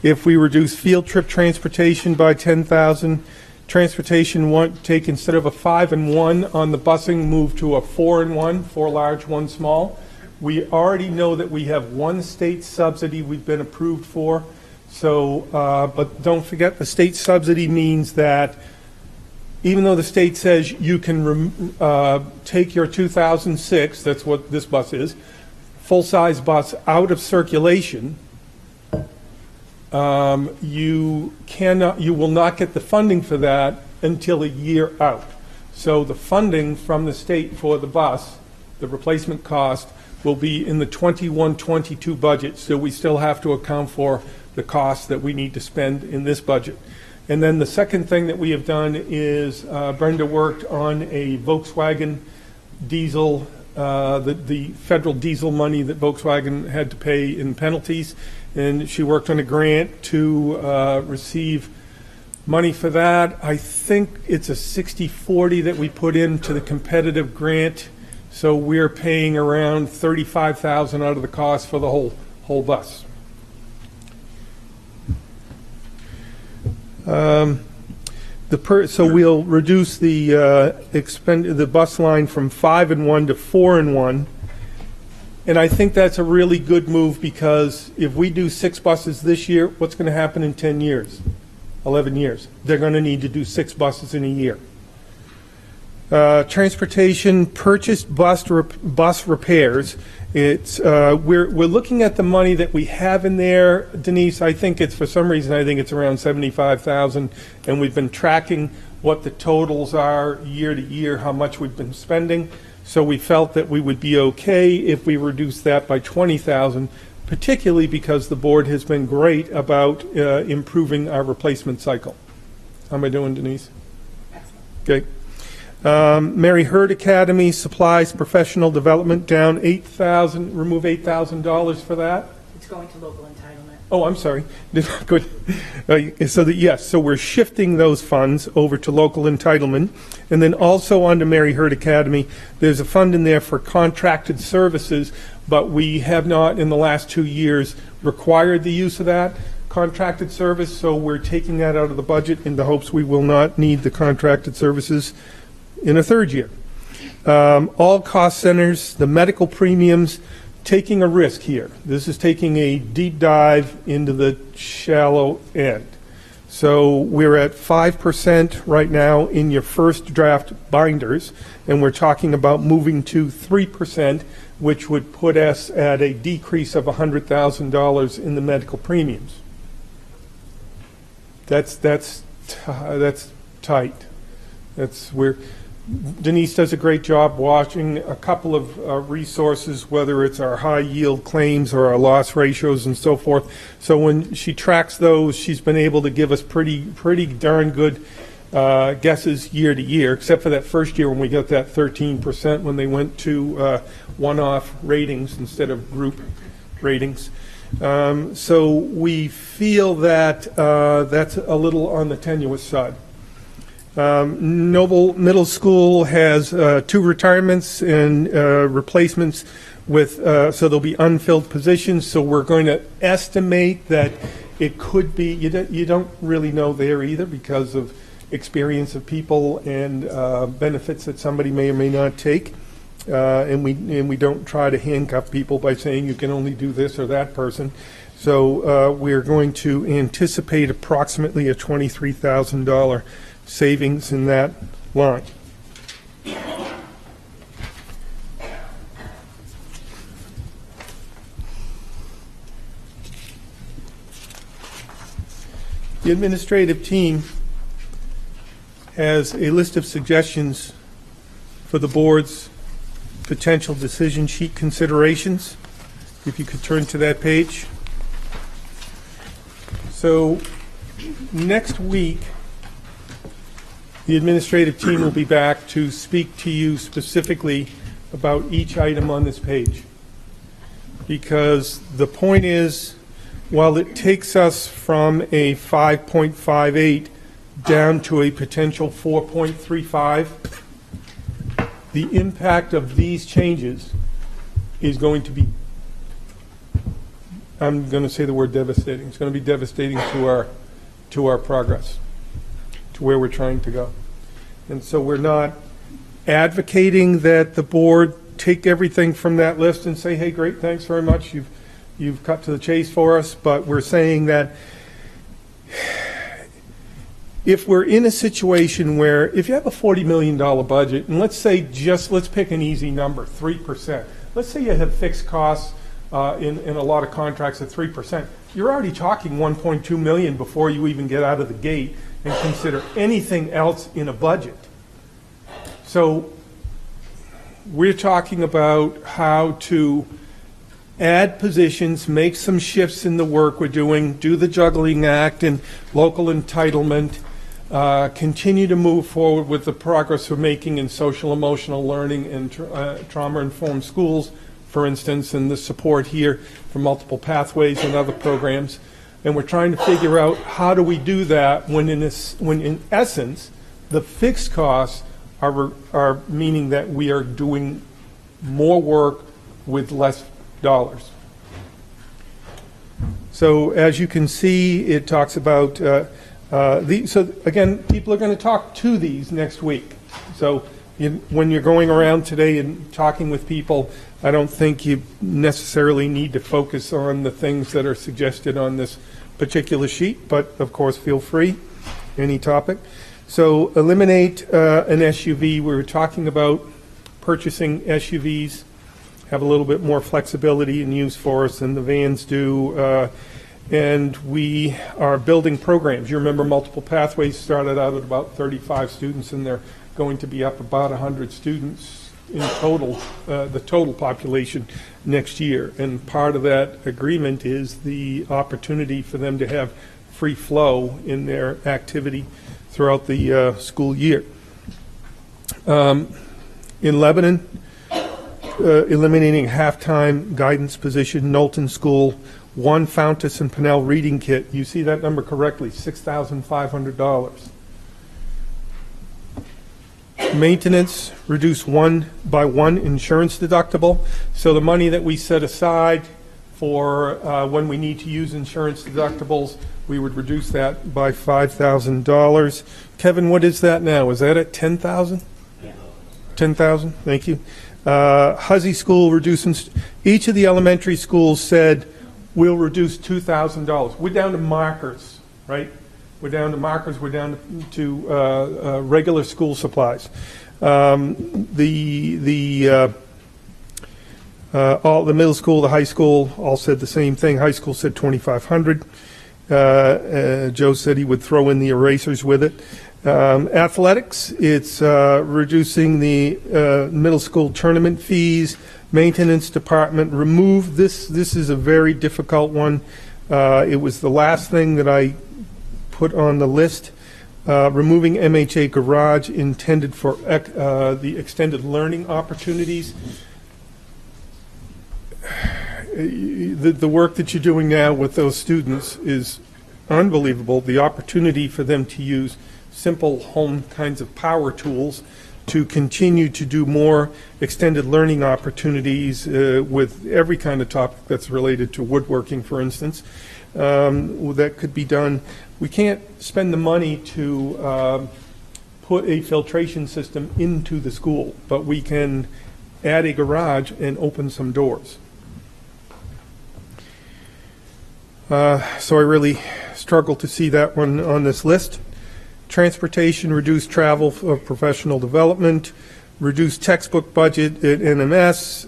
If we reduce field trip transportation by $10,000, transportation take instead of a 5 and 1 on the busing, move to a 4 and 1, 4 large, 1 small. We already know that we have one state subsidy we've been approved for. So, but don't forget, the state subsidy means that even though the state says you can take your 2006, that's what this bus is, full-size bus out of circulation, you will not get the funding for that until a year out. So the funding from the state for the bus, the replacement cost, will be in the 21-22 budget. So we still have to account for the costs that we need to spend in this budget. And then the second thing that we have done is Brenda worked on a Volkswagen diesel, the federal diesel money that Volkswagen had to pay in penalties. And she worked on a grant to receive money for that. I think it's a 60-40 that we put into the competitive grant. So we're paying around $35,000 out of the cost for the whole bus. So we'll reduce the bus line from 5 and 1 to 4 and 1. And I think that's a really good move, because if we do 6 buses this year, what's going to happen in 10 years, 11 years? They're going to need to do 6 buses in a year. Transportation, purchased bus repairs. It's we're looking at the money that we have in there, Denise. I think it's, for some reason, I think it's around $75,000, and we've been tracking what the totals are year to year, how much we've been spending. So we felt that we would be okay if we reduced that by $20,000, particularly because the board has been great about improving our replacement cycle. How am I doing, Denise? Okay. Mary Hurd Academy, supplies, professional development, down $8,000, remove $8,000 for that. It's going to local entitlement. Oh, I'm sorry. Good. So we're shifting those funds over to local entitlement. And then also under Mary Hurd Academy, there's a fund in there for contracted services, but we have not in the last 2 years required the use of that contracted service, so we're taking that out of the budget in the hopes we will not need the contracted services in a third year. All cost centers, the medical premiums, taking a risk here. This is taking a deep dive into the shallow end. So we're at 5% right now in your first draft binders, and we're talking about moving to 3%, which would put us at a decrease of $100,000 in the medical premiums. That's tight. That's where Denise does a great job watching a couple of resources, whether it's our high yield claims or our loss ratios and so forth. So when she tracks those, she's been able to give us pretty darn good guesses year to year, except for that first year when we got that 13% when they went to one-off ratings instead of group ratings. So we feel that that's a little on the tenuous side. Noble Middle School has 2 retirements and replacements with, so there'll be unfilled positions. So we're going to estimate that it could be, you don't really know there either because of experience of people and benefits that somebody may or may not take. And we don't try to handcuff people by saying you can only do this or that person. So we're going to anticipate approximately a $23,000 savings in that line. The administrative team has a list of suggestions for the board's potential decision sheet considerations. If you could turn to that page. So next week, the administrative team will be back to speak to you specifically about each item on this page. Because the point is, while it takes us from a 5.58 down to a potential 4.35, the impact of these changes is going to be, I'm going to say the word devastating. It's going to be devastating to our progress, to where we're trying to go. And so we're not advocating that the board take everything from that list and say, hey, great, thanks very much. You've cut to the chase for us. But we're saying that if we're in a situation where if you have a $40 million budget, and let's say let's pick an easy number, 3%. Let's say you have fixed costs in a lot of contracts at 3%. You're already talking $1.2 million before you even get out of the gate and consider anything else in a budget. So we're talking about how to add positions, make some shifts in the work we're doing, do the juggling act and local entitlement, continue to move forward with the progress we're making in social emotional learning and trauma-informed schools, for instance, and the support here for multiple pathways and other programs. And we're trying to figure out how do we do that when in essence the fixed costs are meaning that we are doing more work with less dollars. So as you can see, it talks about so again, people are going to talk to these next week. So when you're going around today and talking with people, I don't think you necessarily need to focus on the things that are suggested on this particular sheet, but of course feel free, any topic. So eliminate an SUV. We were talking about purchasing SUVs, have a little bit more flexibility and use for us than the vans do. And we are building programs. You remember multiple pathways started out at about 35 students, and they're going to be up about 100 students in total, the total population next year. And part of that agreement is the opportunity for them to have free flow in their activity throughout the school year. In Lebanon, eliminating half-time guidance position, Knowlton School, 1 Fountas and Pinnell reading kit. You see that number correctly, $6,500. Maintenance, reduce 1 by 1 insurance deductible. So the money that we set aside for when we need to use insurance deductibles, we would reduce that by $5,000. Kevin, what is that now? Is that at 10,000? Yeah. 10,000, thank you. Huzzy School reducing, each of the elementary schools said, we'll reduce $2,000. We're down to markers, right? We're down to markers, we're down to regular school supplies. All the middle school, the high school all said the same thing. High school said $2,500. Joe said he would throw in the erasers with it. Athletics, it's reducing the middle school tournament fees. Maintenance department, remove this. This is a very difficult one. It was the last thing that I put on the list. removing MHA garage intended for the extended learning opportunities. The work that you're doing now with those students is unbelievable. The opportunity for them to use simple home kinds of power tools to continue to do more extended learning opportunities with every kind of topic that's related to woodworking, for instance, that could be done. We can't spend the money to put a filtration system into the school, but we can add a garage and open some doors. So I really struggle to see that one on this list. Transportation, reduced travel for professional development, reduced textbook budget at NMS,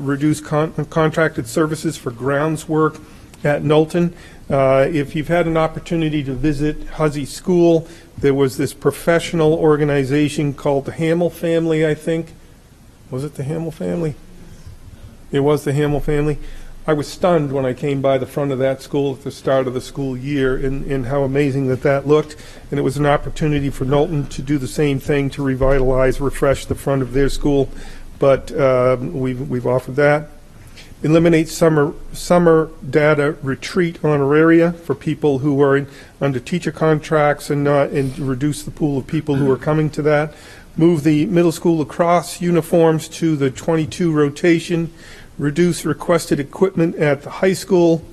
reduced contracted services for grounds work at Knowlton. If you've had an opportunity to visit Huzzy School, there was this professional organization called the Hamill Family, I think. Was it the Hamill Family? It was the Hamill Family. I was stunned when I came by the front of that school at the start of the school year in how amazing that looked. And it was an opportunity for Knowlton to do the same thing, to revitalize, refresh the front of their school. But we've offered that. Eliminate summer data retreat honoraria for people who are under teacher contracts and reduce the pool of people who are coming to that. Move the middle school lacrosse uniforms to the 22 rotation. Reduce requested equipment at the high school,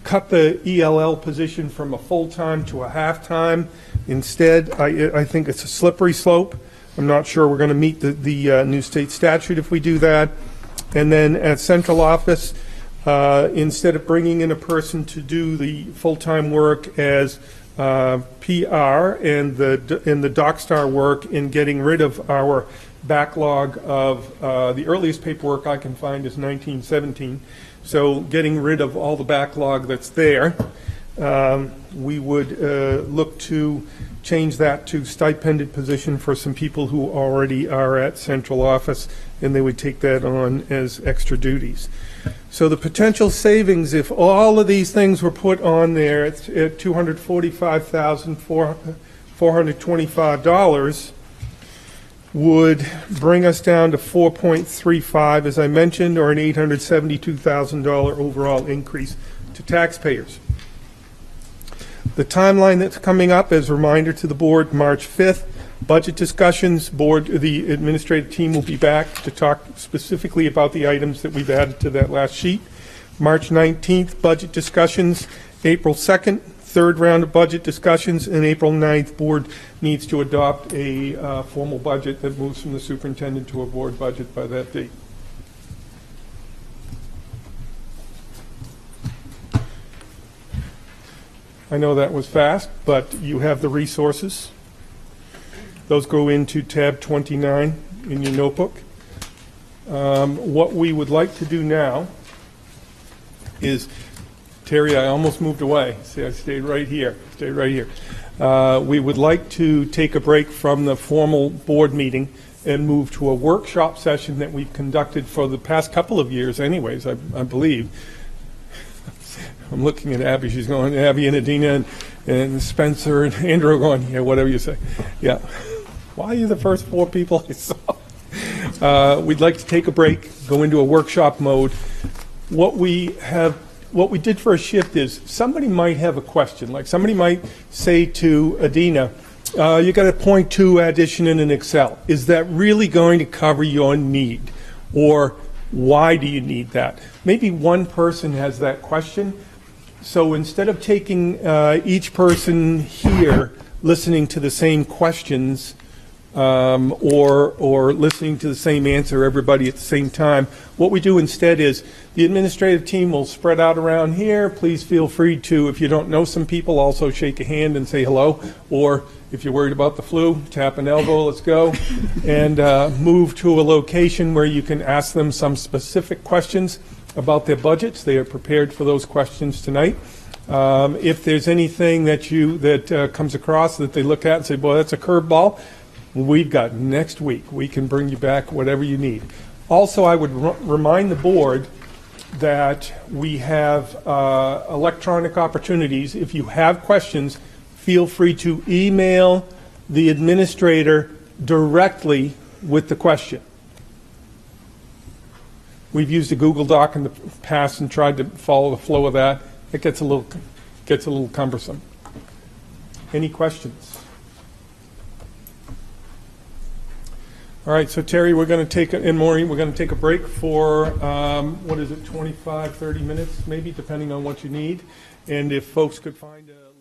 cut the ELL position from a full-time to a half-time. Instead, I think it's a slippery slope. I'm not sure we're going to meet the new state statute if we do that. And then at central office, instead of bringing in a person to do the full-time work as PR and the DocStar work in getting rid of our backlog of the earliest paperwork I can find is 1917. So getting rid of all the backlog that's there, we would look to change that to stipended position for some people who already are at central office, and they would take that on as extra duties. So the potential savings, if all of these things were put on there, it's at $245,425, would bring us down to 4.35, as I mentioned, or an $872,000 overall increase to taxpayers. The timeline that's coming up, as a reminder to the board, March 5th, budget discussions. The administrative team will be back to talk specifically about the items that we've added to that last sheet. March 19th, budget discussions. April 2nd, third round of budget discussions, and April 9th, board needs to adopt a formal budget that moves from the superintendent to a board budget by that date. I know that was fast, but you have the resources. Those go into tab 29 in your notebook. What we would like to do now is, Terry, I almost moved away. See, I stayed right here. We would like to take a break from the formal board meeting and move to a workshop session that we've conducted for the past couple of years anyways, I believe. I'm looking at Abby. She's going, Abby and Adina and Spencer and Andrew are going, yeah, whatever you say. Yeah. Why are you the first four people I saw? We'd like to take a break, go into a workshop mode. What we did for a shift is somebody might have a question. Like somebody might say to Adina, you got a 0.2 addition in an Excel. Is that really going to cover your need? Or why do you need that? Maybe one person has that question. So instead of taking each person here listening to the same questions or listening to the same answer, everybody at the same time, what we do instead is the administrative team will spread out around here. Please feel free to, if you don't know some people, also shake a hand and say hello. Or if you're worried about the flu, tap an elbow, let's go. And move to a location where you can ask them some specific questions about their budgets. They are prepared for those questions tonight. If there's anything that comes across that they look at and say, boy, that's a curveball, we've got next week. We can bring you back whatever you need. Also, I would remind the board that we have electronic opportunities. If you have questions, feel free to email the administrator directly with the question. We've used a Google Doc in the past and tried to follow the flow of that. It gets a little cumbersome. Any questions? All right, so Terry, we're going to take, and Maureen, we're going to take a break for, what is it, 25, 30 minutes, maybe, depending on what you need. And if folks could find a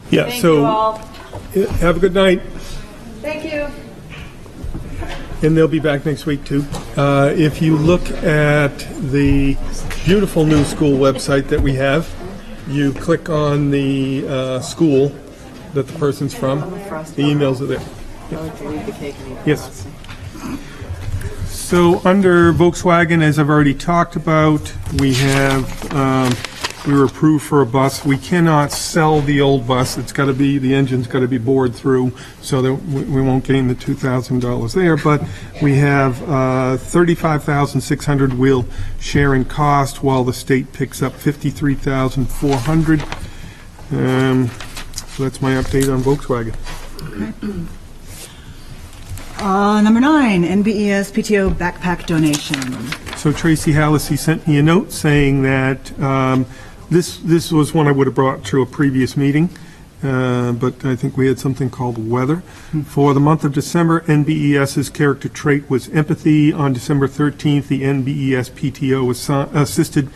Yeah, Thank so you all. have a good night. Thank you. And they'll be back next week, too. If you look at the beautiful new school website that we have, you click on the school that the person's from. The emails are there. I like to leave the cake and eat the Yes. frosting. So under Volkswagen, as I've already talked about, we were approved for a bus. We cannot sell the old bus. It's got to be, the engine's got to be bored through, so that we won't gain the $2,000 there. But we have $35,600 we'll share in cost, while the state picks up $53,400. So that's my update on Volkswagen. Number 9, NBES PTO backpack donation. So Tracy Hallisey sent me a note saying that this was one I would have brought to a previous meeting, but I think we had something called weather. For the month of December, NBES's character trait was empathy. On December 13th, the NBES PTO assisted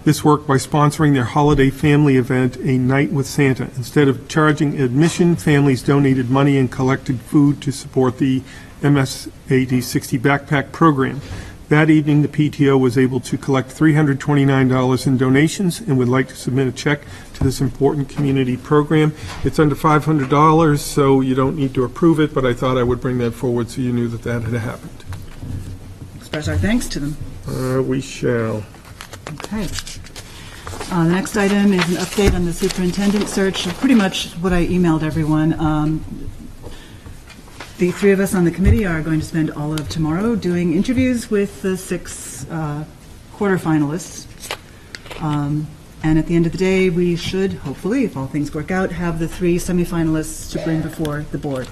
this work by sponsoring their holiday family event, A Night with Santa. Instead of charging admission, families donated money and collected food to support the MSAD 60 backpack program. That evening, the PTO was able to collect $329 in donations and would like to submit a check to this important community program. It's under $500, so you don't need to approve it, but I thought I would bring that forward so you knew that that had happened. Express our thanks to them. We shall. Okay. The next item is an update on the superintendent search, pretty much what I emailed everyone. The three of us on the committee are going to spend all of tomorrow doing interviews with the 6 quarterfinalists. And at the end of the day, we should, hopefully, if all things work out, have the 3 semifinalists to bring before the board.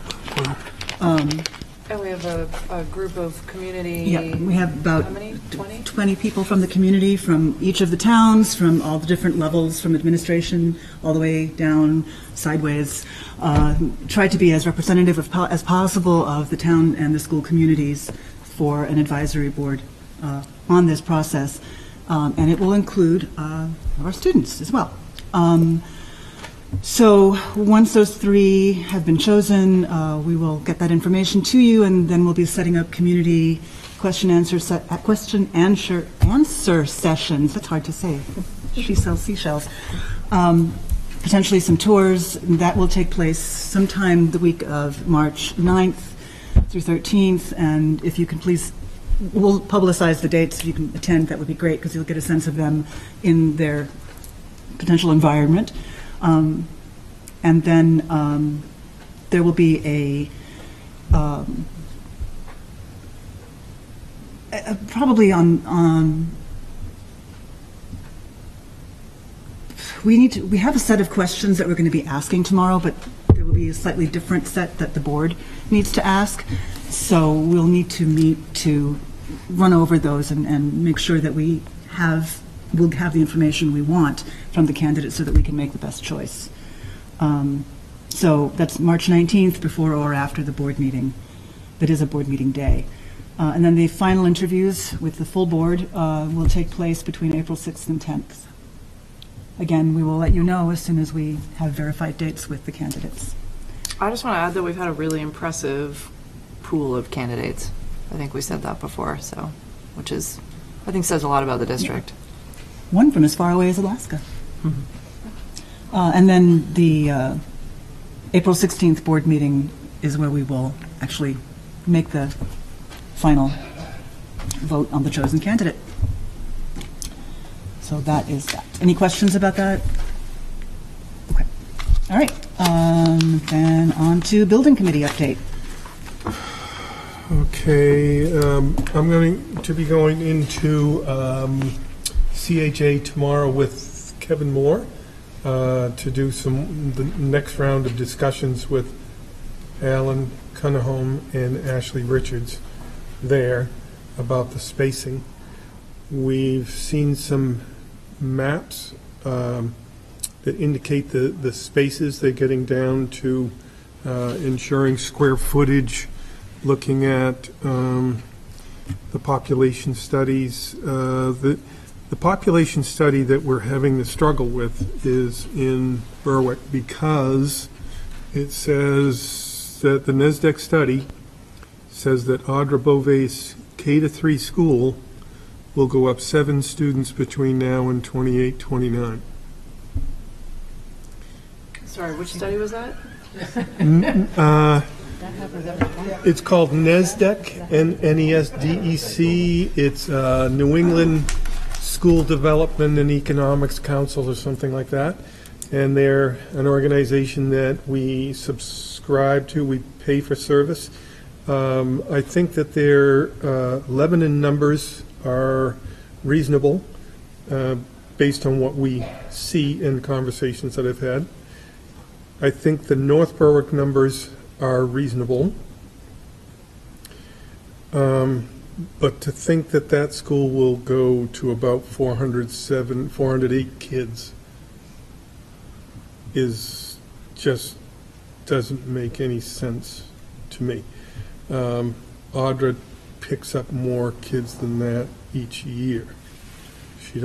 And we have a group of community. Yeah, we have about How many? 20? 20 people from the community, from each of the towns, from all the different levels, from administration all the way down sideways. Try to be as representative as possible of the town and the school communities for an advisory board on this process. And it will include our students as well. So once those 3 have been chosen, we will get that information to you, and then we'll be setting up community question-answer sessions. That's hard to say. She sells seashells. Potentially some tours. That will take place sometime the week of March 9th through 13th, and if you can please, we'll publicize the dates. If you can attend, that would be great, because you'll get a sense of them in their potential environment. And then there will be probably on we have a set of questions that we're going to be asking tomorrow, but there will be a slightly different set that the board needs to ask. So we'll need to meet to run over those and make sure that we'll have the information we want from the candidates so that we can make the best choice. So that's March 19th, before or after the board meeting. That is a board meeting day. And then the final interviews with the full board will take place between April 6th and 10th. Again, we will let you know as soon as we have verified dates with the candidates. I just want to add that we've had a really impressive pool of candidates. I think we said that before, so, which is, I think says a lot about the district. One from as far away as Alaska. And then the April 16th board meeting is where we will actually make the final vote on the chosen candidate. So that is that. Any questions about that? Okay. All right. Then on to building committee update. Okay, I'm going to be going into CHA tomorrow with Kevin Moore to do the next round of discussions with Alan Cunningham and Ashley Richards there about the spacing. We've seen some maps that indicate the spaces. They're getting down to ensuring square footage, looking at the population studies. The population study that we're having the struggle with is in Berwick because it says that the NSDEC study says that Audra Beauvais K-3 school will go up 7 students between now and 28, 29. Sorry, which study was that? It's called NSDEC, N-E-S-D-E-C. It's New England School Development and Economics Council or something like that. And they're an organization that we subscribe to, we pay for service. I think that their Lebanon numbers are reasonable based on what we see in conversations that I've had. I think the North Berwick numbers are reasonable. But to think that that school will go to about 408 kids is just doesn't make any sense to me. Audra picks up more kids than that each year. She's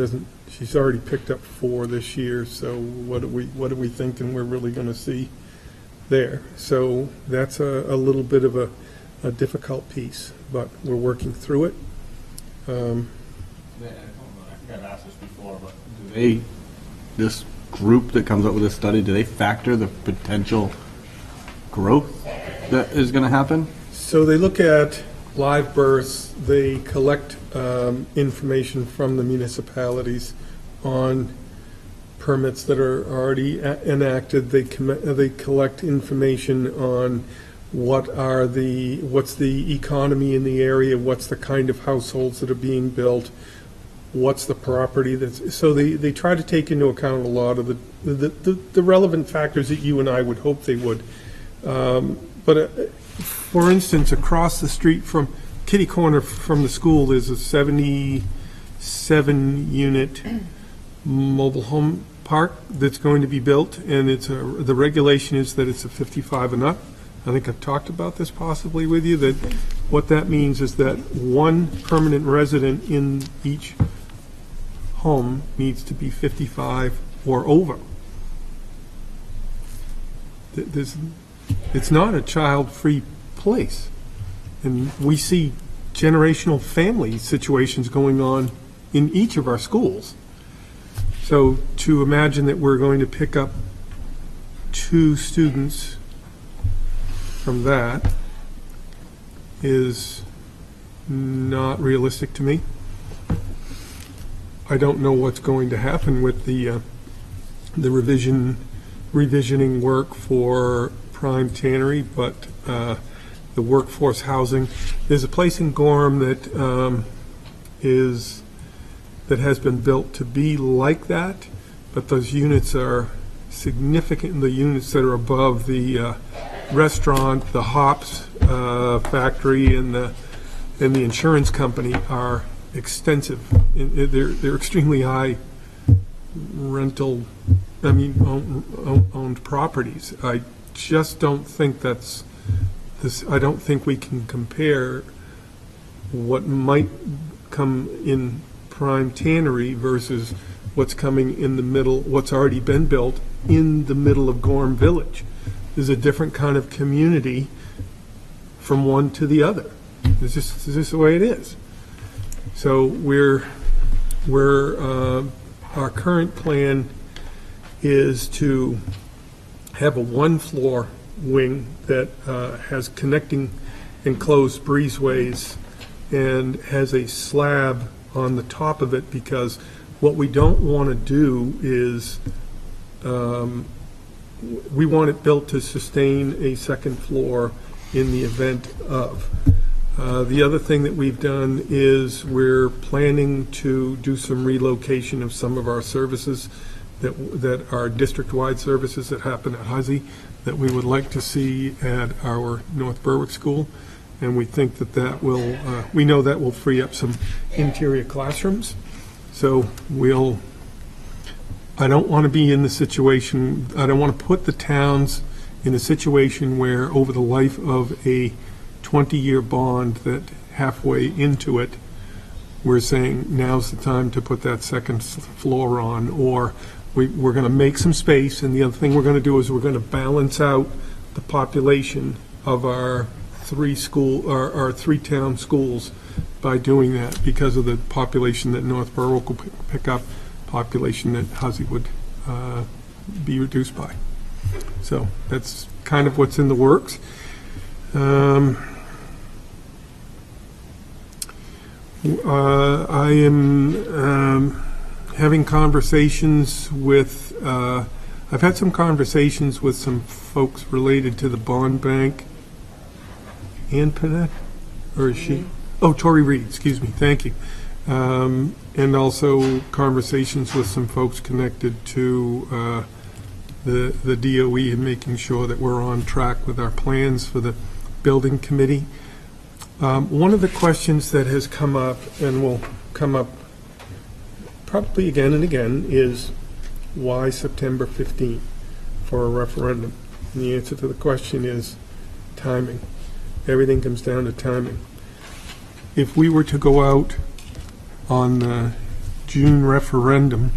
already picked up 4 this year, so what are we thinking we're really going to see there? So that's a little bit of a difficult piece, but we're working through it. I think I've asked this before, but this group that comes up with this study, do they factor the potential growth that is going to happen? So they look at live births, they collect information from the municipalities on permits that are already enacted. They collect information on what's the economy in the area, what's the kind of households that are being built, what's the property that's, so they try to take into account a lot of the relevant factors that you and I would hope they would. But for instance, across the street from kitty corner from the school is a 77-unit mobile home park that's going to be built, and the regulation is that it's a 55 and up. I think I've talked about this possibly with you, that what that means is that one permanent resident in each home needs to be 55 or over. It's not a child-free place. And we see generational family situations going on in each of our schools. So to imagine that we're going to pick up 2 students from that is not realistic to me. I don't know what's going to happen with the revisioning work for Prime Tannery, but the workforce housing. There's a place in Gorham that has been built to be like that, but those units are significant. The units that are above the restaurant, the hops factory, and the insurance company are extensive. They're extremely high rental, owned properties. I just don't think that's this. I don't think we can compare what might come in Prime Tannery versus what's coming in the middle, what's already been built in the middle of Gorham Village. There's a different kind of community from one to the other. It's just the way it is. So our current plan is to have a 1-floor wing that has connecting enclosed breezeways and has a slab on the top of it, because what we don't want to do is we want it built to sustain a 2nd floor in the event of. The other thing that we've done is we're planning to do some relocation of some of our services that are district-wide services that happen at Huzzy that we would like to see at our North Berwick School. And we think that will, we know that will free up some interior classrooms. So I don't want to be in the situation, I don't want to put the towns in a situation where over the life of a 20-year bond that halfway into it, we're saying now's the time to put that second floor on, or we're going to make some space, and the other thing we're going to do is we're going to balance out the population of our our three town schools by doing that, because of the population that North Berwick will pick up, population that Hussey would be reduced by. So that's kind of what's in the works. I am having conversations with, I've had some conversations with some folks related to the bond bank. Ann Panett, or is she? Oh, Tori Reed, excuse me, thank you. And also conversations with some folks connected to the DOE and making sure that we're on track with our plans for the building committee. One of the questions that has come up and will come up probably again and again is, why September 15th for a referendum? And the answer to the question is timing. Everything comes down to timing. If we were to go out on the June referendum,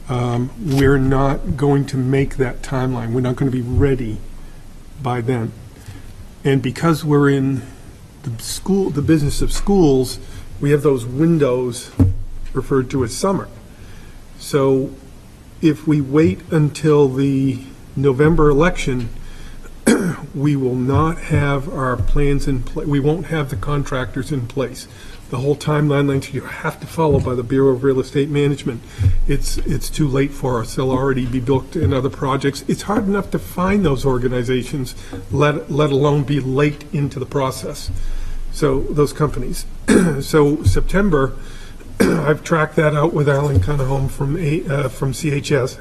we're not going to make that timeline. We're not going to be ready by then. And because we're in the business of schools, we have those windows referred to as summer. So if we wait until the November election, we will not have our plans in place. We won't have the contractors in place. The whole timeline that you have to follow by the Bureau of Real Estate Management, it's too late for us. They'll already be booked in other projects. It's hard enough to find those organizations, let alone be late into the process. So those companies. So September, I've tracked that out with Alan Cunningham from CHA,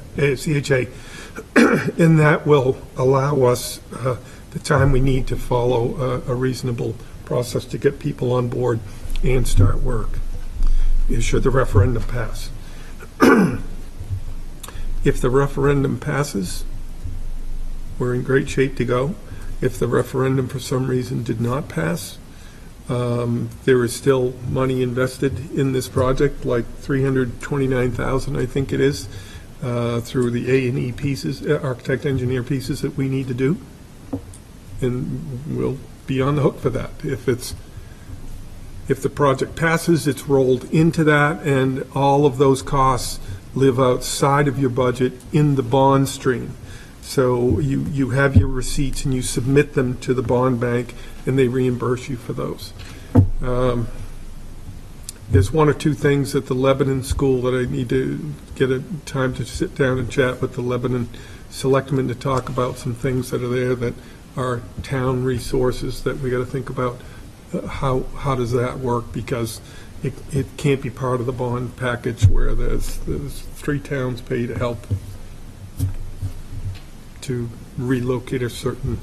and that will allow us the time we need to follow a reasonable process to get people on board and start work, should the referendum pass. If the referendum passes, we're in great shape to go. If the referendum for some reason did not pass, there is still money invested in this project, like $329,000, I think it is, through the A&E pieces, architect engineer pieces that we need to do, and we'll be on the hook for that. If the project passes, it's rolled into that, and all of those costs live outside of your budget in the bond stream. So you have your receipts and you submit them to the bond bank, and they reimburse you for those. There's one or two things at the Lebanon school that I need to get a time to sit down and chat with the Lebanon selectmen to talk about some things that are there that are town resources that we got to think about. How does that work? Because it can't be part of the bond package where there's three towns pay to help to relocate a certain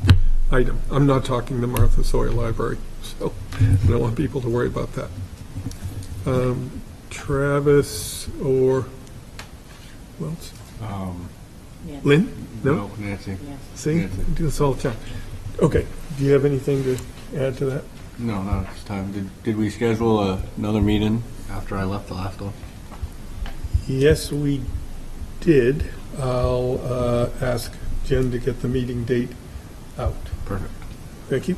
item. I'm not talking the Martha Sawyer Library, so I don't want people to worry about that. Travis or who else? Lynn? No? Nancy. See? Nancy. Do this all the time. Okay. Do you have anything to add to that? No, not this time. Did we schedule another meeting after I left the last one? Yes, we did. I'll ask Jen to get the meeting date out. Perfect. Thank you.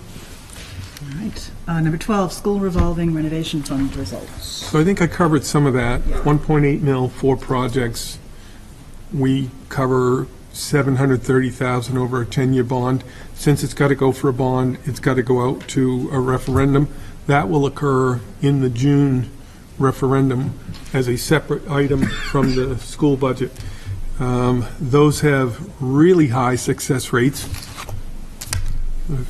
All right. Number 12, school revolving renovation fund results. So I think I covered some of that. 1.8 mil, 4 projects. We cover $730,000 over a 10-year bond. Since it's got to go for a bond, it's got to go out to a referendum. That will occur in the June referendum as a separate item from the school budget. Those have really high success rates.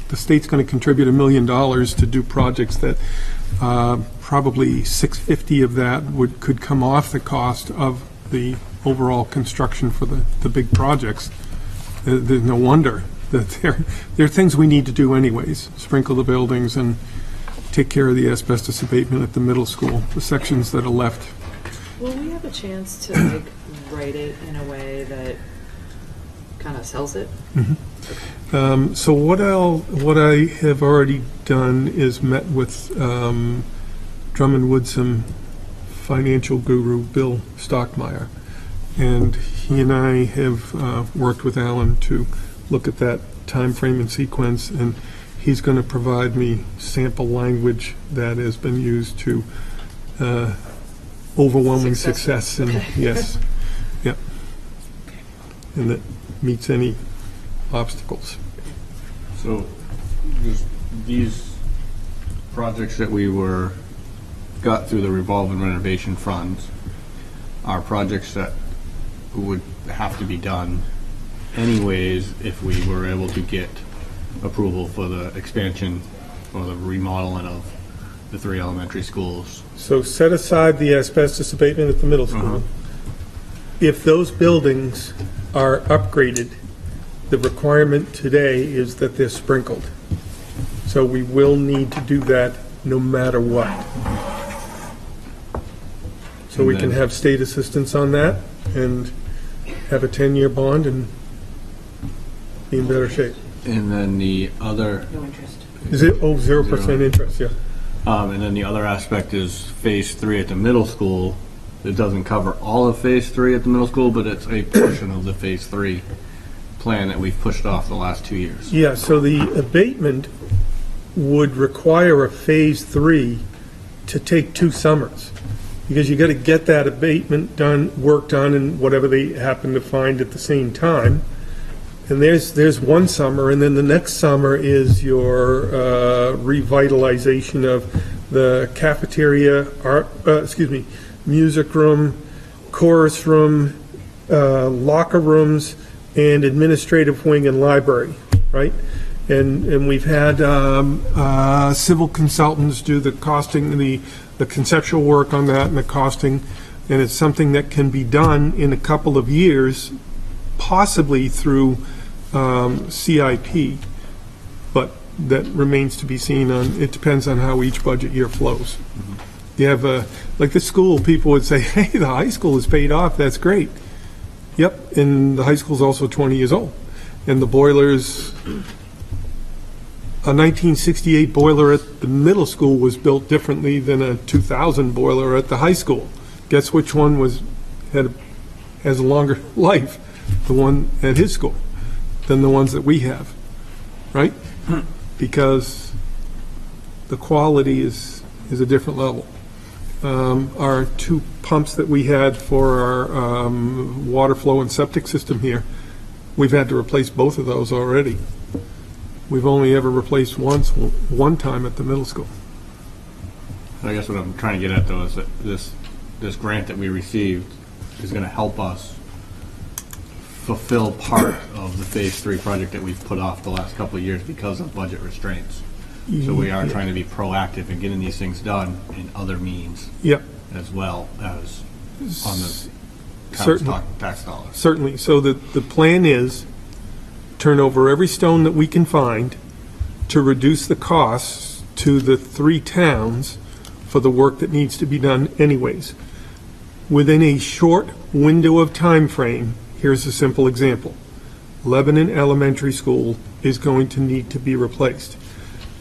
The state's going to contribute $1 million to do projects that probably $650,000 of that could come off the cost of the overall construction for the big projects. There's no wonder that there are things we need to do anyways. Sprinkle the buildings and take care of the asbestos abatement at the middle school, the sections that are left. Will we have a chance to write it in a way that kind of sells it? Mm-hmm. So what I have already done is met with Drummond Woodsum financial guru, Bill Stockmeyer. And he and I have worked with Alan to look at that time frame and sequence, and he's going to provide me sample language that has been used to overwhelming success. And yes, yep, and that meets any obstacles. So these projects that we got through the Revolving Renovation funds are projects that would have to be done anyways if we were able to get approval for the expansion or the remodeling of the 3 elementary schools. So set aside the asbestos abatement at the middle school. If those buildings are upgraded, the requirement today is that they're sprinkled. So we will need to do that no matter what. So we can have state assistance on that and have a 10-year bond and be in better shape. And then the other, Is it, 0% interest, yeah. and then the other aspect is phase 3 at the middle school. It doesn't cover all of phase 3 at the middle school, but it's a portion of the phase 3 plan that we've pushed off the last 2 years. Yeah, so the abatement would require a phase 3 to take 2 summers. Because you got to get that abatement done, work done, and whatever they happen to find at the same time. And there's one summer, and then the next summer is your revitalization of the cafeteria, music room, chorus room, locker rooms, and administrative wing and library, right? And we've had civil consultants do the costing, the conceptual work on that and the costing, and it's something that can be done in a couple of years, possibly through CIP, but that remains to be seen. It depends on how each budget year flows. You have like the school, people would say, hey, the high school is paid off, that's great. Yep, and the high school is also 20 years old. And the boilers, a 1968 boiler at the middle school was built differently than a 2000 boiler at the high school. Guess which one has a longer life? The one at his school than the ones that we have, right? Because the quality is a different level. Our 2 pumps that we had for our water flow and septic system here, we've had to replace both of those already. We've only ever replaced one time at the middle school. I guess what I'm trying to get at, though, is that this grant that we received is going to help us fulfill part of the phase 3 project that we've put off the last couple of years because of budget restraints. So we are trying to be proactive in getting these things done in other means. Yep. As well as on the tax dollars. Certainly. So the plan is turn over every stone that we can find to reduce the costs to the 3 towns for the work that needs to be done anyways. Within a short window of time frame, here's a simple example. Lebanon Elementary School is going to need to be replaced.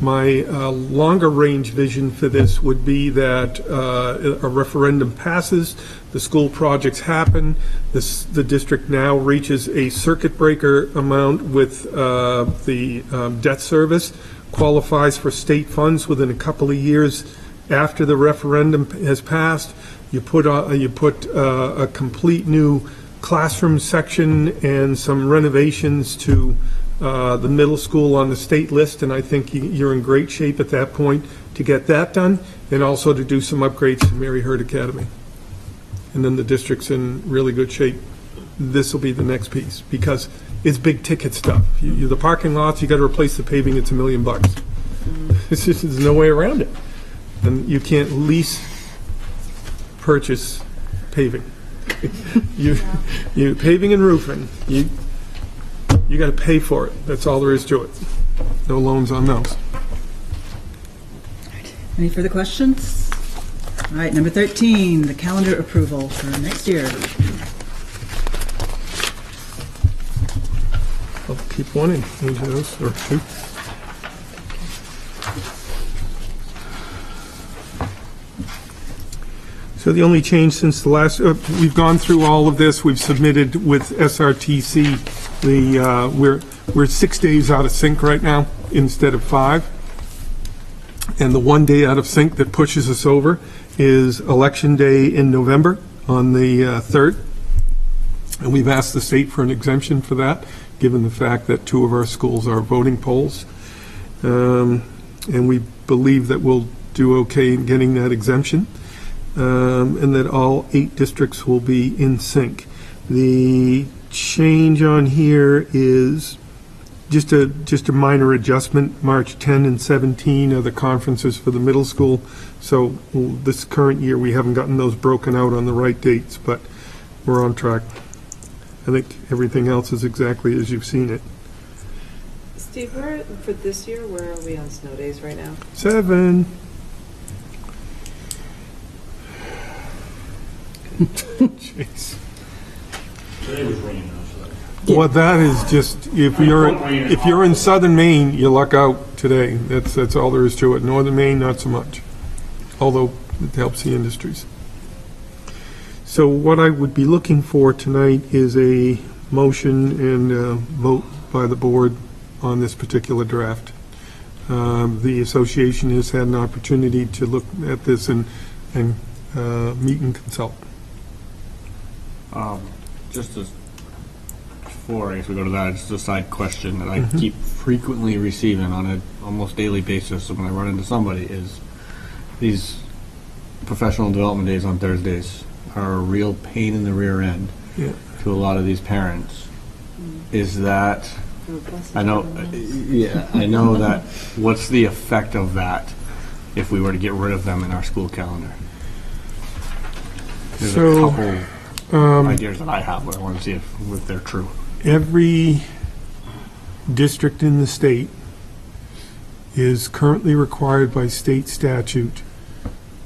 My longer range vision for this would be that a referendum passes, the school projects happen, the district now reaches a circuit breaker amount with the debt service, qualifies for state funds within a couple of years after the referendum has passed. You put a complete new classroom section and some renovations to the middle school on the state list, and I think you're in great shape at that point to get that done, and also to do some upgrades to Mary Hurd Academy. And then the district's in really good shape. This will be the next piece, because it's big ticket stuff. The parking lots, you got to replace the paving, it's $1 million. It's just, there's no way around it. And you can't lease purchase paving. you paving and roofing, you got to pay for it. That's all there is to it. No loans on those. Any further questions? All right, number 13, the calendar approval for next year. I'll keep one in each of those, or 2. So the only change since the last, we've gone through all of this, we've submitted with SRTC, we're 6 days out of sync right now instead of 5. And the 1 day out of sync that pushes us over is Election Day in November on the 3rd. And we've asked the state for an exemption for that, given the fact that 2 of our schools are voting polls. And we believe that we'll do okay in getting that exemption. And that all 8 districts will be in sync. The change on here is just a minor adjustment. March 10 and 17 are the conferences for the middle school. So this current year, we haven't gotten those broken out on the right dates, but we're on track. I think everything else is exactly as you've seen it. Steve, for this year, where are we on snow days right now? 7. Jeez. Today was raining, so. Well, that is just, if you're in southern Maine, you luck out today. That's all there is to it. Northern Maine, not so much, although it helps the industries. So what I would be looking for tonight is a motion and a vote by the board on this particular draft. The association has had an opportunity to look at this and meet and consult. Just as, before I guess we go to that, just a side question that I keep frequently receiving on an almost daily basis when I run into somebody is these professional development days on Thursdays are a real pain in the rear end to a lot of these parents. Is that, I know that, what's the effect of that if we were to get rid of them in our school calendar? There's a couple ideas that I have, but I want to see if they're true. Every district in the state is currently required by state statute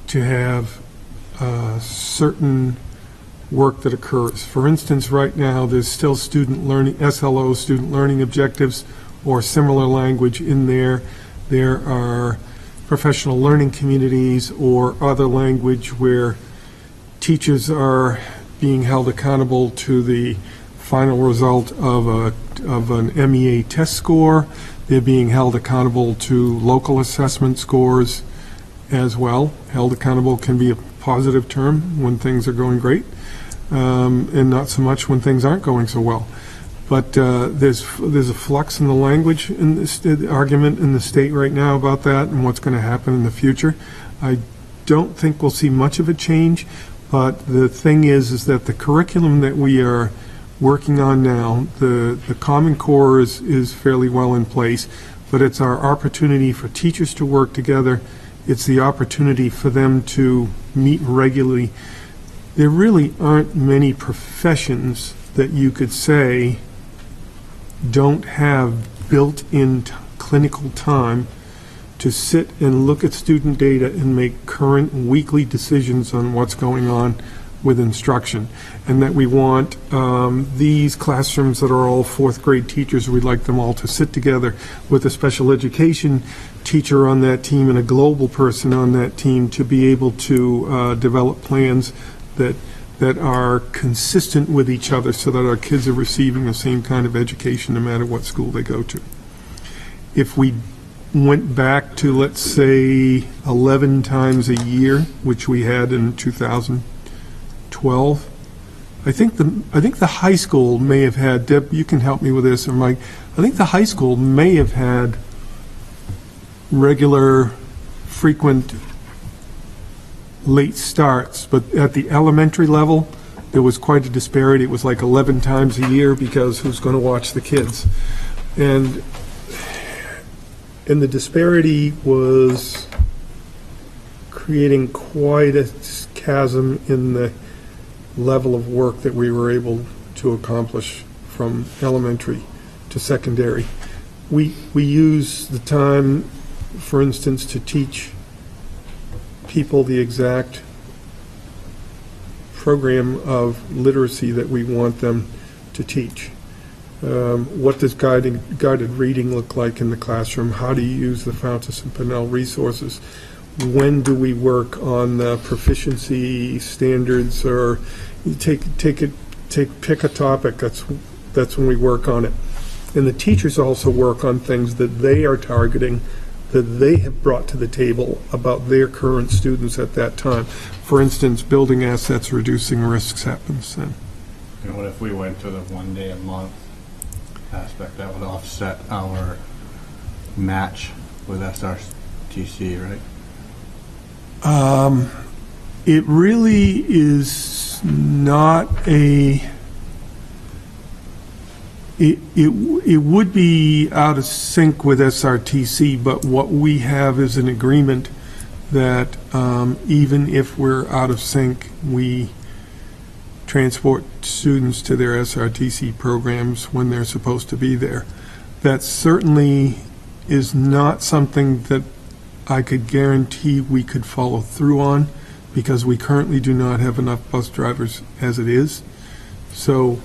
to have certain work that occurs. For instance, right now, there's still student learning, SLO, student learning objectives, or similar language in there. There are professional learning communities or other language where teachers are being held accountable to the final result of an MEA test score. They're being held accountable to local assessment scores as well. Held accountable can be a positive term when things are going great, and not so much when things aren't going so well. But there's a flux in the language in this argument in the state right now about that and what's going to happen in the future. I don't think we'll see much of a change, but the thing is that the curriculum that we are working on now, the Common Core is fairly well in place, but it's our opportunity for teachers to work together. It's the opportunity for them to meet regularly. There really aren't many professions that you could say don't have built-in clinical time to sit and look at student data and make current weekly decisions on what's going on with instruction. And that we want these classrooms that are all 4th grade teachers, we'd like them all to sit together with a special education teacher on that team and a global person on that team to be able to develop plans that are consistent with each other so that our kids are receiving the same kind of education no matter what school they go to. If we went back to, let's say, 11 times a year, which we had in 2012, I think the high school may have had, Deb, you can help me with this, or Mike, I think the high school may have had regular, frequent late starts, but at the elementary level, there was quite a disparity. It was like 11 times a year because who's going to watch the kids? And the disparity was creating quite a chasm in the level of work that we were able to accomplish from elementary to secondary. We use the time, for instance, to teach people the exact program of literacy that we want them to teach. What does guided reading look like in the classroom? How do you use the Fountas and Pinnell resources? when do we work on the proficiency standards, or you pick a topic, that's when we work on it. And the teachers also work on things that they are targeting, that they have brought to the table about their current students at that time. For instance, building assets, reducing risks happens then. You know, what if we went to the 1 day a month aspect? That would offset our match with SRTC, right? It really is not a, it would be out of sync with SRTC, but what we have is an agreement that even if we're out of sync, we transport students to their SRTC programs when they're supposed to be there. That certainly is not something that I could guarantee we could follow through on, because we currently do not have enough bus drivers as it is. So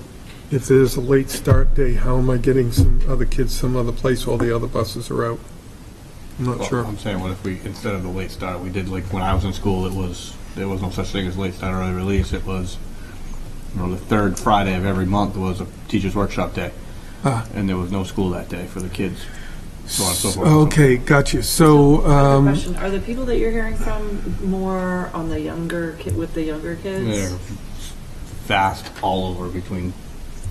if there's a late start day, how am I getting some other kids some other place while the other buses are out? I'm not sure. I'm saying, what if we, instead of the late start, we did like when I was in school, there was no such thing as late start or early release. It was, you know, the third Friday of every month was a teacher's workshop day. And there was no school that day for the kids. So on and so forth. Okay, gotcha. So, Question, are the people that you're hearing from more on the younger with the younger kids? They're fast all over between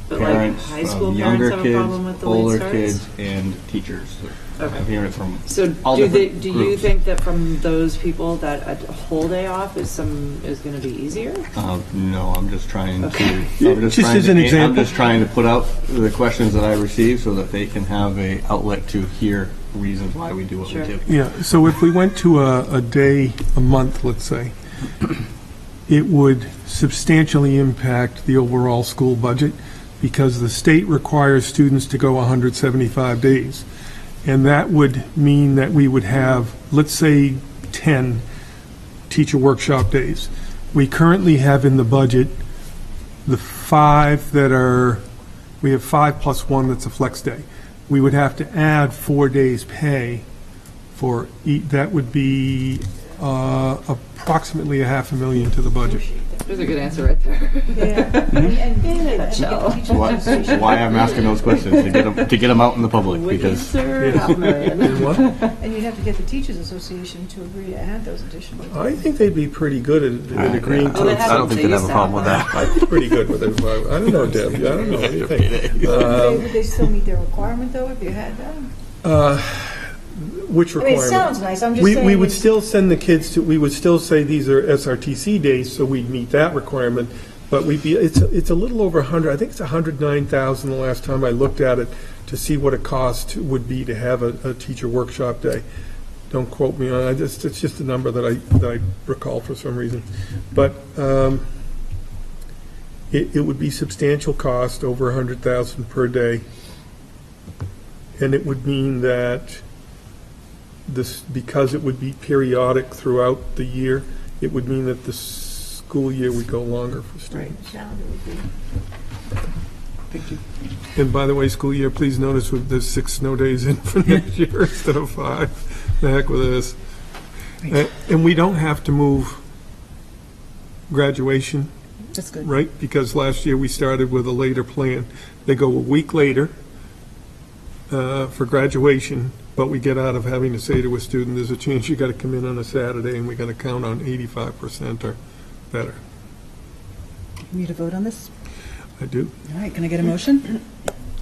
But parents, like high school younger parents have kids, a problem with the older late starts? kids, and teachers. Okay. I'm hearing it from So all do different you groups. think that from those people that a whole day off is going to be easier? No, I'm just trying Okay. to. I'm just Just trying as to, an I'm example. just trying to put out the questions that I receive so that they can have a outlet to hear reasons why we do what Sure. we do. yeah, so if we went to a day a month, let's say, it would substantially impact the overall school budget, because the state requires students to go 175 days. And that would mean that we would have, let's say, 10 teacher workshop days. We currently have in the budget the 5 that are, we have 5 plus 1 that's a flex day. We would have to add 4 days pay for, that would be approximately $500,000 to the budget. There's a good answer right there. So why I'm asking those questions, to get them out in the public, because And you'd have to get the Teachers Association to agree to add those additional. I think they'd be pretty good at agreeing to it. I don't think they'd have a problem with that. I'd be pretty good with it. I don't know, Deb, I don't know, what do you think? Would they still meet their requirement, though, if you had that? Which I mean, it requirement? sounds nice, I'm just We saying. would it's- still send the kids to, we would still say these are SRTC days, so we'd meet that requirement, but it's a little over 100, I think it's 109,000 the last time I looked at it, to see what a cost would be to have a teacher workshop day. Don't quote me on it, it's just a number that I recall for some reason. But it would be substantial cost, over 100,000 per day. And it would mean that this, because it would be periodic throughout the year, it would mean that the school year would go longer for students. And by the way, school year, please notice there's 6 snow days in for next year instead of 5. The heck with this. And we don't have to move graduation, That's good. right? Because last year we started with a later plan. They go a week later for graduation, but we get out of having to say to a student, there's a chance you got to come in on a Saturday, and we got to count on 85% or better. We need to vote on this? I do. All right, can I get a motion?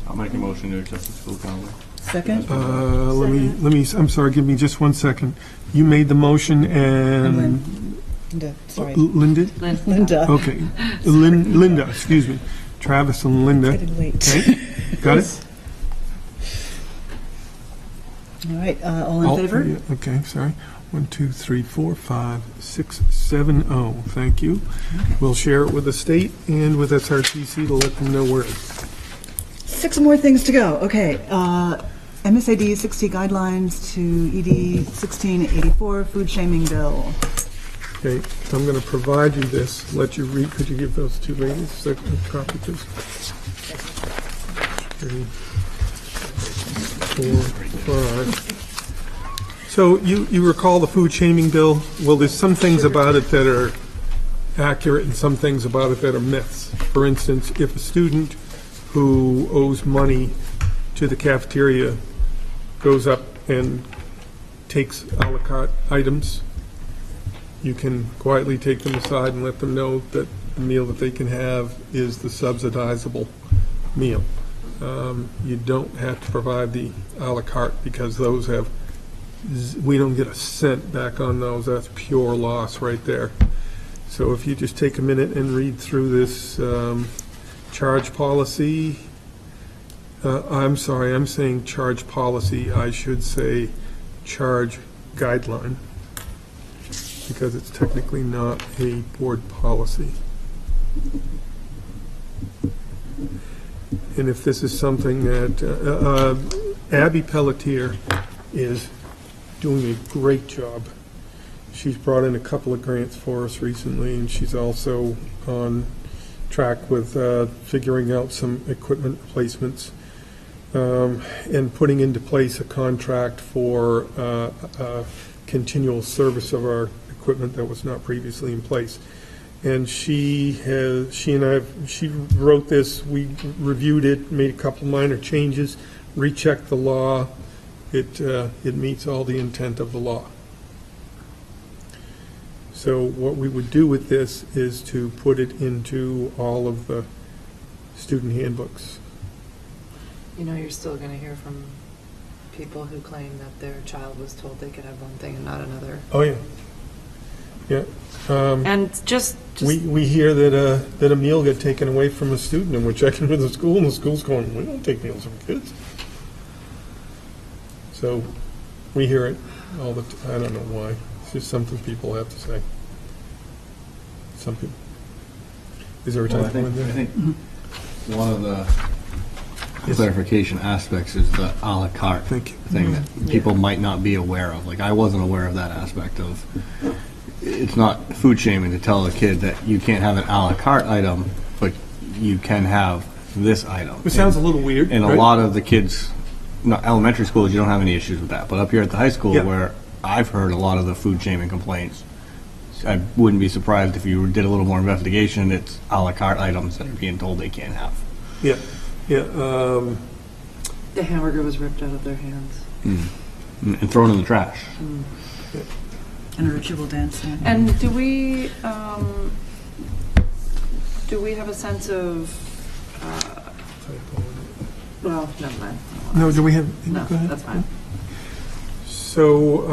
I'll make a motion to accept the school calendar. Second? Let me, I'm sorry, give me just 1 second. You made the motion and. Linda, sorry. Linda? Linda. Okay. Linda, excuse me. Travis and Linda. Getting late. Okay, got it? All right, all in favor? Yeah, okay, sorry. 1, 2, 3, 4, 5, 6, 7, 0. Thank you. We'll share it with the state and with SRTC to let them know where it is. 6 more things to go. Okay, MSAD 60 guidelines to ED 1684 food shaming bill. Okay, I'm going to provide you this, let you read. Could you give those 2 ladies a copy, please? 3, 4, 5, So you recall the food shaming bill? Well, there's some things about it that are accurate and some things about it that are myths. For instance, if a student who owes money to the cafeteria goes up and takes a la carte items, you can quietly take them aside and let them know that the meal that they can have is the subsidizable meal. You don't have to provide the a la carte because those have, we don't get a cent back on those. That's pure loss right there. So if you just take a minute and read through this charge policy, I'm sorry, I'm saying charge policy. I should say charge guideline because it's technically not a board policy. And if this is something that Abby Pelletier is doing a great job. She's brought in a couple of grants for us recently, and she's also on track with figuring out some equipment replacements and putting into place a contract for continual service of our equipment that was not previously in place. And she wrote this, we reviewed it, made a couple minor changes, rechecked the law. It meets all the intent of the law. So what we would do with this is to put it into all of the student handbooks. You know, you're still going to hear from people who claim that their child was told they could have one thing and not another. Oh, yeah. Yeah. And just we hear that a meal got taken away from a student, and we're checking with the school, and the school's going, we don't take meals from kids. So we hear it all the time. I don't know why. It's just something people have to say. Some people. Is there a time? I think one of the clarification aspects is the a la carte thing that people might not be aware of. Like, I wasn't aware of that aspect of. It's not food shaming to tell a kid that you can't have an a la carte item, but you can have this item. It sounds a little weird. And right? a lot of the kids, not elementary schools, you don't have any issues with that. But up here at the high school, where I've heard a lot of the food shaming complaints, I wouldn't be surprised if you did a little more investigation. It's a la carte items that are being told they can't have. Yeah, yeah. the hamburger was ripped out of their hands. And thrown in the trash. And a ritual dance. And do we have a sense of, well, never mind. No, do we have? No, go ahead. that's fine. So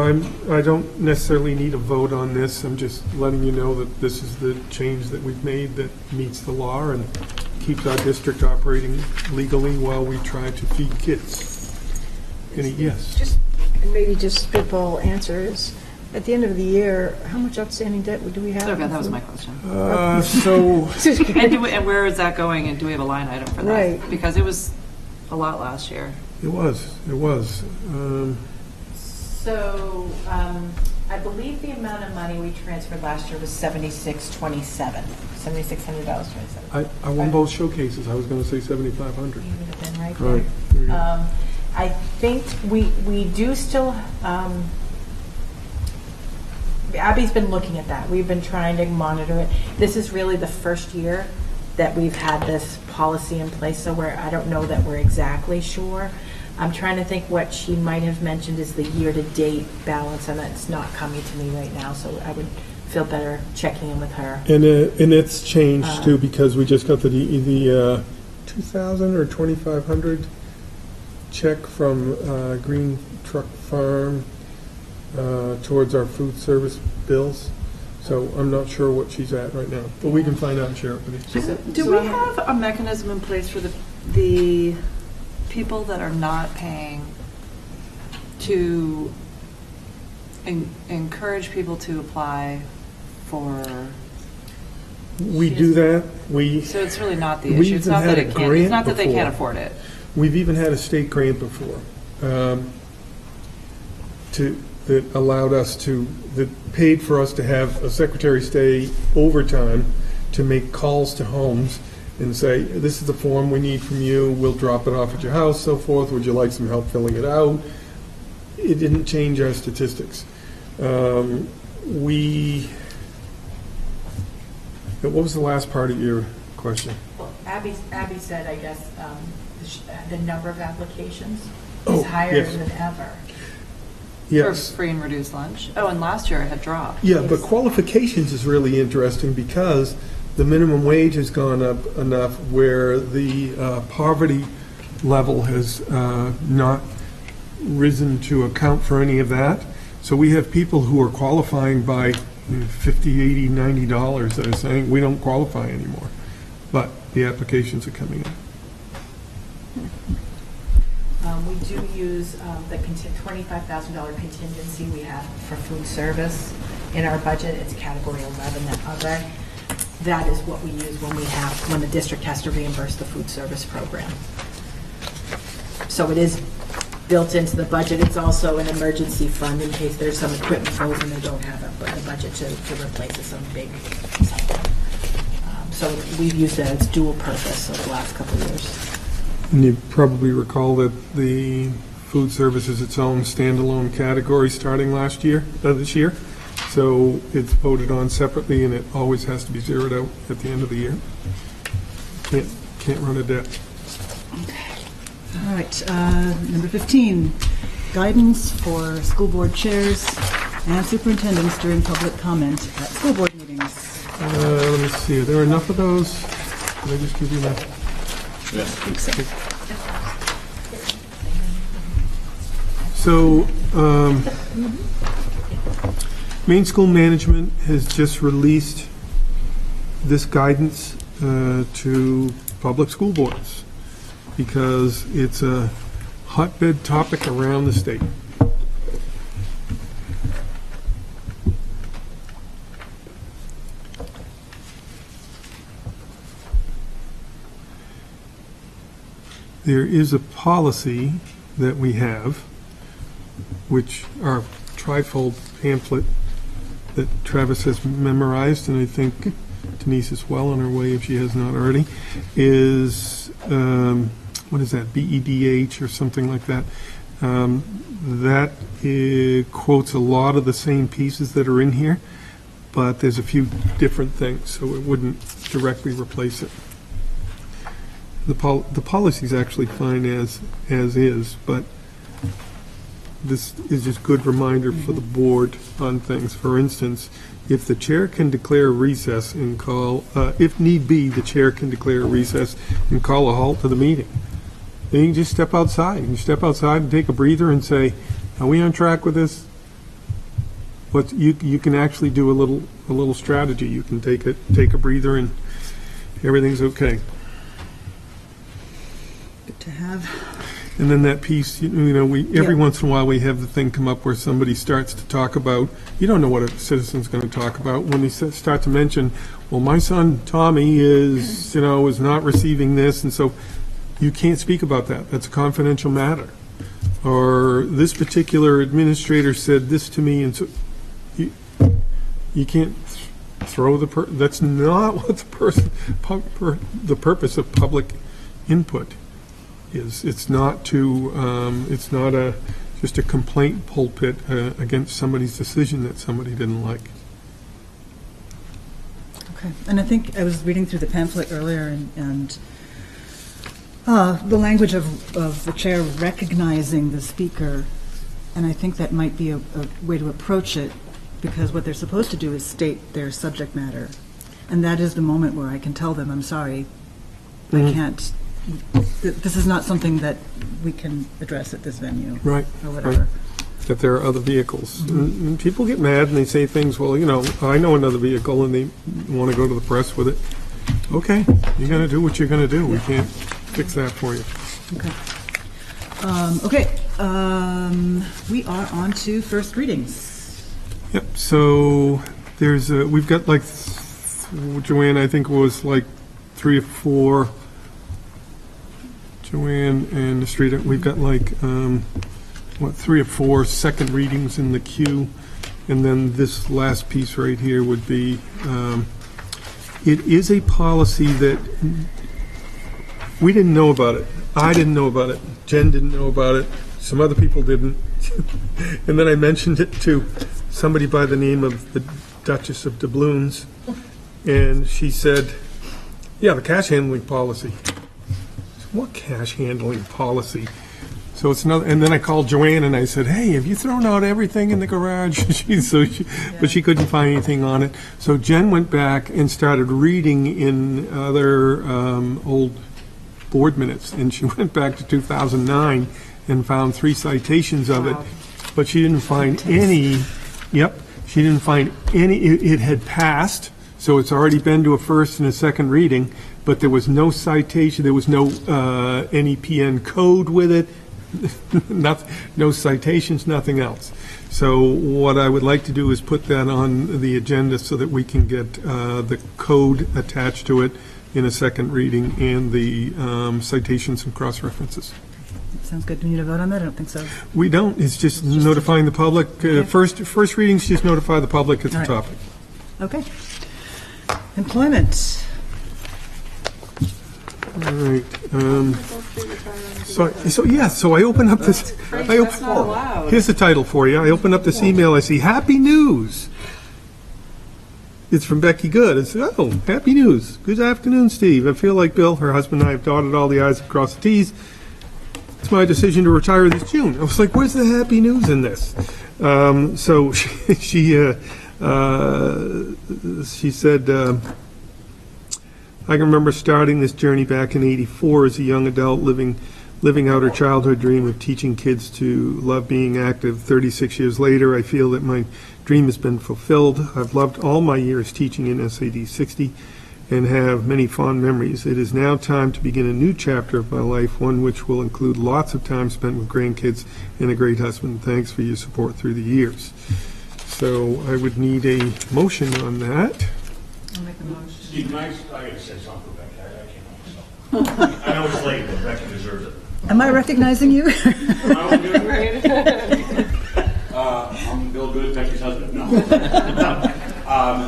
I don't necessarily need a vote on this. I'm just letting you know that this is the change that we've made that meets the law and keeps our district operating legally while we try to feed kids. Any yes? Just, and maybe just spitball answers. At the end of the year, how much outstanding debt do we have? Okay, that was my question. So And where is that going, and do we have a line item for that? Right. Because it was a lot last year. it was. So, I believe the amount of money we transferred last year was $7,627. I won both showcases. I was going to say 7,500. You would have been right there. Right. I think we do still, Abby's been looking at that. We've been trying to monitor it. This is really the first year that we've had this policy in place, so I don't know that we're exactly sure. I'm trying to think what she might have mentioned is the year-to-date balance, and that's not coming to me right now, so I would feel better checking in with her. And it's changed too, because we just got the 2,000 or 2,500 check from Green Truck Farm towards our food service bills. So I'm not sure what she's at right now, but we can find out and share it with you. Do we have a mechanism in place for the people that are not paying to encourage people to apply for? We do that. So it's really not the we issue. It's even not had that a it can't. grant It's not that they before. can't afford it. We've even had a state grant before that allowed us that paid for us to have a secretary stay overtime to make calls to homes and say, this is the form we need from you, we'll drop it off at your house, so forth, would you like some help filling it out? it didn't change our statistics. What was the last part of your question? Well, Abby said, I guess, the number of applications Oh, is higher yes. than ever. Yes. For free and reduced lunch. Oh, and last year it had dropped. Yeah, but qualifications is really interesting because the minimum wage has gone up enough where the poverty level has not risen to account for any of that. So we have people who are qualifying by $50, $80, $90 that are saying we don't qualify anymore, but the applications are coming in. We do use the $25,000 contingency we have for food service in our budget. It's category 11 and other. That is what we use when the district has to reimburse the food service program. So it is built into the budget. It's also an emergency fund in case there's some equipment goes and they don't have the budget to replace it, some big something. So we've used that as dual purpose over the last couple of years. And you probably recall that the food service is its own standalone category starting this year. So it's voted on separately, and it always has to be zeroed out at the end of the year. Can't run a debt. All right, number 15, guidance for school board chairs and superintendents during public comment at school board meetings. Let me see, are there enough of those? Did I just give you that? I think so. So, Maine School Management has just released this guidance to public school boards because it's a hotbed topic around the state. There is a policy that we have, which our trifold pamphlet that Travis has memorized, and I think Denise is well on her way if she has not already, is, what is that, BEDH or something like that. That quotes a lot of the same pieces that are in here, but there's a few different things, so it wouldn't directly replace it. The policy is actually fine as is, but this is just good reminder for the board on things. For instance, if the chair can declare a recess and call, if need be, the chair can declare a recess and call a halt to the meeting. Then you can just step outside. You can step outside and take a breather and say, are we on track with this? But you can actually do a little strategy. You can take a breather and everything's okay. Good to have. And then that piece, every once in a while we have the thing come up where somebody starts to talk about, you don't know what a citizen's going to talk about, when they start to mention, well, my son Tommy is not receiving this, and so you can't speak about that. That's a confidential matter. Or this particular administrator said this to me, and so you can't throw that's not what the purpose of public input is. It's not just a complaint pulpit against somebody's decision that somebody didn't like. Okay, and I think I was reading through the pamphlet earlier, and the language of the chair recognizing the speaker, and I think that might be a way to approach it, because what they're supposed to do is state their subject matter, and that is the moment where I can tell them, I'm sorry, I can't. This is not something that we can address at this venue. Right. Or whatever. Right. That there are other vehicles. And people get mad and they say things, well, I know another vehicle, and they want to go to the press with it. Okay, you're going to do what you're going to do. We can't fix that for you. Okay. We are on to first readings. Yep, so we've got Joanne, I think it was 3 or 4, Joanne and Estrita, we've got 3 or 4 second readings in the queue, and then this last piece right here would be, it is a policy that we didn't know about it. I didn't know about it. Jen didn't know about it. Some other people didn't. And then I mentioned it to somebody by the name of the Duchess of Doubloons, and she said, yeah, the cash handling policy. I said, what cash handling policy? So it's another, and then I called Joanne and I said, hey, have you thrown out everything in the garage? But she couldn't find anything on it. So Jen went back and started reading in other old board minutes, and she went back to 2009 and found 3 citations of it, but she didn't find any, she didn't find any, it had passed, so it's already been to a first and a second reading, but there was no citation, there was no NEPN code with it, no citations, nothing else. So what I would like to do is put that on the agenda so that we can get the code attached to it in a second reading and the citations and cross-references. Sounds good. Do we need a vote on that? I don't think so. We don't. It's just notifying the public. First readings, just notify the public it's a topic. Okay. Employment. All right. So I open up this. Here's the title for you. I open up this email. I see happy news. It's from Becky Good. It's, oh, happy news. Good afternoon, Steve. I feel like Bill, her husband, and I have dotted all the I's and crossed the T's. It's my decision to retire this June. I was like, where's the happy news in this? So she said, I can remember starting this journey back in '84 as a young adult, living out her childhood dream of teaching kids to love being active. 36 years later, I feel that my dream has been fulfilled. I've loved all my years teaching in SAD 60 and have many fond memories. It is now time to begin a new chapter of my life, one which will include lots of time spent with grandkids and a great husband. Thanks for your support through the years. So I would need a motion on that. I'll make a motion. Steve, I gotta say something, Becky. I can't help myself. I know it's late, but Becky deserves it. Am I recognizing you? I'm Bill Good, Becky's husband. No.